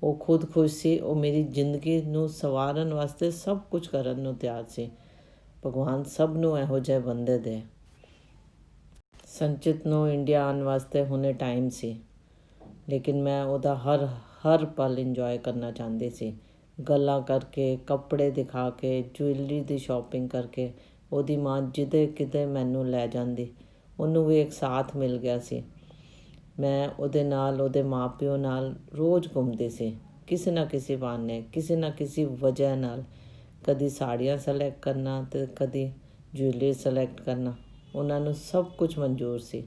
ਉਹ ਖੁਦ ਖੁਸ਼ ਸੀ। ਉਹ ਮੇਰੀ ਜ਼ਿੰਦਗੀ ਨੂੰ ਸੰਵਾਰਨ ਵਾਸਤੇ ਸਭ ਕੁਝ ਕਰਨ ਨੂੰ ਤਿਆਰ ਸੀ। ਭਗਵਾਨ ਸਭ ਨੂੰ ਇਹੋ ਜਿਹੇ ਬੰਦੇ ਦੇ। ਸੰਚਿਤ ਨੂੰ ਇੰਡੀਆ ਆਉਣ ਵਾਸਤੇ ਹੁਣੇ ਟਾਈਮ ਸੀ, ਲੇਕਿਨ ਮੈਂ ਉਹਦਾ ਹਰ ਪਲ ਇੰਜੋਏ ਕਰਨਾ ਚਾਹੁੰਦੀ ਸੀ। ਗੱਲਾਂ ਕਰਕੇ, ਕੱਪੜੇ ਦਿਖਾ ਕੇ, ਜੁਐਲਰੀ ਦੀ ਸ਼ਾਪਿੰਗ ਕਰਕੇ। ਉਹਦੀ ਮਾਂ ਜਿਹਦੇ ਕਿਤੇ ਮੈਨੂੰ ਲੈ ਜਾਂਦੀ, ਉਹਨੂੰ ਵੀ ਇੱਕ ਸਾਥ ਮਿਲ ਗਿਆ ਸੀ। ਮੈਂ ਉਹਦੇ ਨਾਲ, ਉਹਦੇ ਮਾਂ ਪਿਓ ਨਾਲ ਰੋਜ਼ ਘੁੰਮਦੀ ਸੀ, ਕਿਸੇ ਨਾ ਕਿਸੇ ਬਹਾਨੇ, ਕਿਸੇ ਨਾ ਕਿਸੇ ਵਜ੍ਹਾ ਨਾਲ। ਕਦੀ ਸਾੜੀਆਂ ਸਲੈਕਟ ਕਰਨਾ ਅਤੇ ਕਦੀ ਜੁਐਲਰੀ ਸਲੈਕਟ ਕਰਨਾ। ਉਹਨਾਂ ਨੂੰ ਸਭ ਕੁਝ ਮਨਜ਼ੂਰ ਸੀ।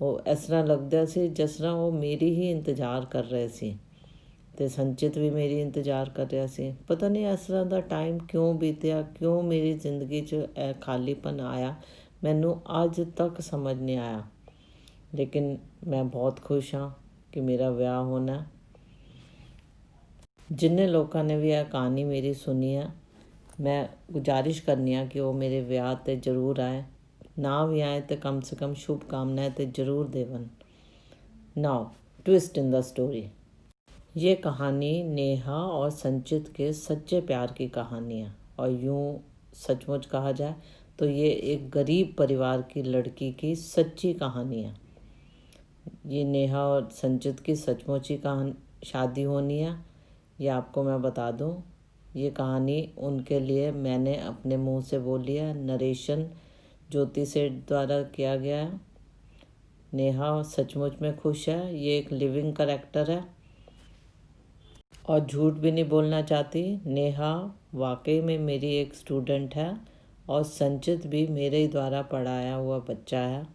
ਉਹ ਇਸ ਤਰ੍ਹਾਂ ਲੱਗਦਾ ਸੀ ਜਿਸ ਤਰ੍ਹਾਂ ਉਹ ਮੇਰੀ ਹੀ ਇੰਤਜ਼ਾਰ ਕਰ ਰਹੇ ਸੀ ਅਤੇ ਸੰਚਿਤ ਵੀ ਮੇਰੀ ਇੰਤਜ਼ਾਰ ਕਰ ਰਿਹਾ ਸੀ। ਪਤਾ ਨਹੀਂ ਇਸ ਤਰ੍ਹਾਂ ਦਾ ਟਾਈਮ ਕਿਉਂ ਬੀਤਿਆ, ਕਿਉਂ ਮੇਰੀ ਜ਼ਿੰਦਗੀ 'ਚ ਇਹ ਖਾਲੀਪਨ ਆਇਆ, ਮੈਨੂੰ ਅੱਜ ਤੱਕ ਸਮਝ ਨਹੀਂ ਆਇਆ। ਲੇਕਿਨ ਮੈਂ ਬਹੁਤ ਖੁਸ਼ ਹਾਂ ਕਿ ਮੇਰਾ ਵਿਆਹ ਹੋਣਾ। ਜਿੰਨੇ ਲੋਕਾਂ ਨੇ ਵੀ ਇਹ ਕਹਾਣੀ ਮੇਰੀ ਸੁਣੀ ਹੈ, ਮੈਂ ਗੁਜ਼ਾਰਿਸ਼ ਕਰਨੀ ਆ ਕਿ ਉਹ ਮੇਰੇ ਵਿਆਹ 'ਤੇ ਜ਼ਰੂਰ ਆਏ। ਨਾ भी आए तो कम से कम शुभकामनाएं तो ज़रूर देवन। Now twist in the story. ये कहानी नेहा और संचित के सच्चे प्यार की कहानी है, और यूँ सचमुच कहा जाए तो ये एक गरीब परिवार की लड़की की सच्ची कहानी है। ये नेहा और संचित की सचमुच ही शादी होनी है, ये आपको मैं बता दूँ। ये कहानी उनके लिए मैंने अपने मुंह से बोली है। नरेशन ज्योति सेठ द्वारा किया गया है। नेहा सचमुच में खुश है। ये एक लिविंग करैक्टर है और झूठ भी नहीं बोलना चाहती। नेहा वाकई में मेरी एक स्टूडेंट है और संचित भी मेरे ही द्वारा पढ़ाया हुआ बच्चा है।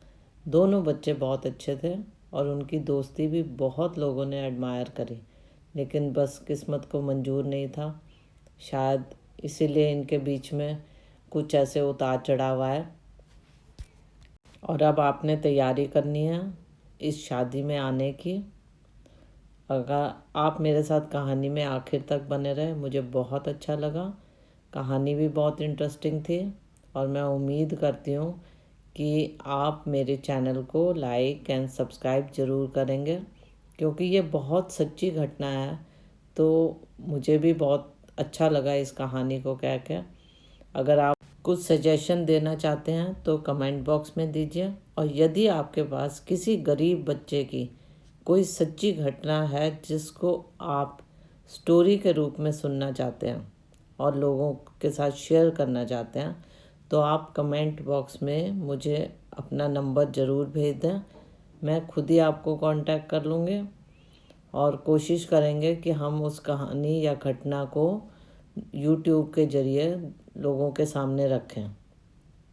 दोनों बच्चे बहुत अच्छे थे और उनकी दोस्ती भी बहुत लोगों ने एडमायर करी, लेकिन बस किस्मत को मंजूर नहीं था। शायद इसीलिए इनके बीच में कुछ ऐसे उतार चढ़ाव आए। और अब आपने तैयारी करनी है इस शादी में आने की। अगर आप मेरे साथ कहानी में आखिर तक बने रहे, मुझे बहुत अच्छा लगा। कहानी भी बहुत इंटरेस्टिंग थी और मैं उम्मीद करती हूँ कि आप मेरे चैनल को लाइक एंड सब्सक्राइब ज़रूर करेंगे, क्योंकि ये बहुत सच्ची घटना है। तो मुझे भी बहुत अच्छा लगा इस कहानी को कह के। अगर आप कुछ सजेशन देना चाहते हैं तो कमेंट बॉक्स में दीजिए, और यदि आपके पास किसी गरीब बच्चे की कोई सच्ची घटना है जिसको आप स्टोरी के रूप में सुनना चाहते हैं और लोगों के साथ शेयर करना चाहते हैं, तो आप कमेंट बॉक्स में मुझे अपना नंबर ज़रूर भेज दें। मैं खुद ही आपको कांटेक्ट कर लूँगी और कोशिश करेंगे कि हम उस कहानी या घटना को यूट्यूब के ज़रिए लोगों के सामने रखें।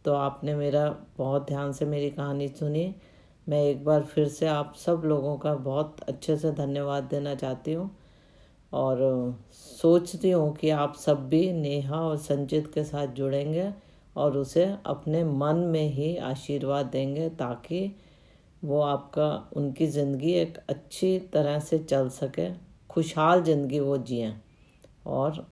तो आपने मेरा बहुत ध्यान से मेरी कहानी सुनी। मैं एक बार फिर से आप सब लोगों का बहुत अच्छे से धन्यवाद देना चाहती हूँ, और सोचती हूँ कि आप सब भी नेहा और संचित के साथ जुड़ेंगे और उसे अपने मन में ही आशीर्वाद देंगे, ताकि वो आपका उनकी ज़िंदगी एक अच्छी तरह से चल सके, खुशहाल ज़िंदगी वो जिएं और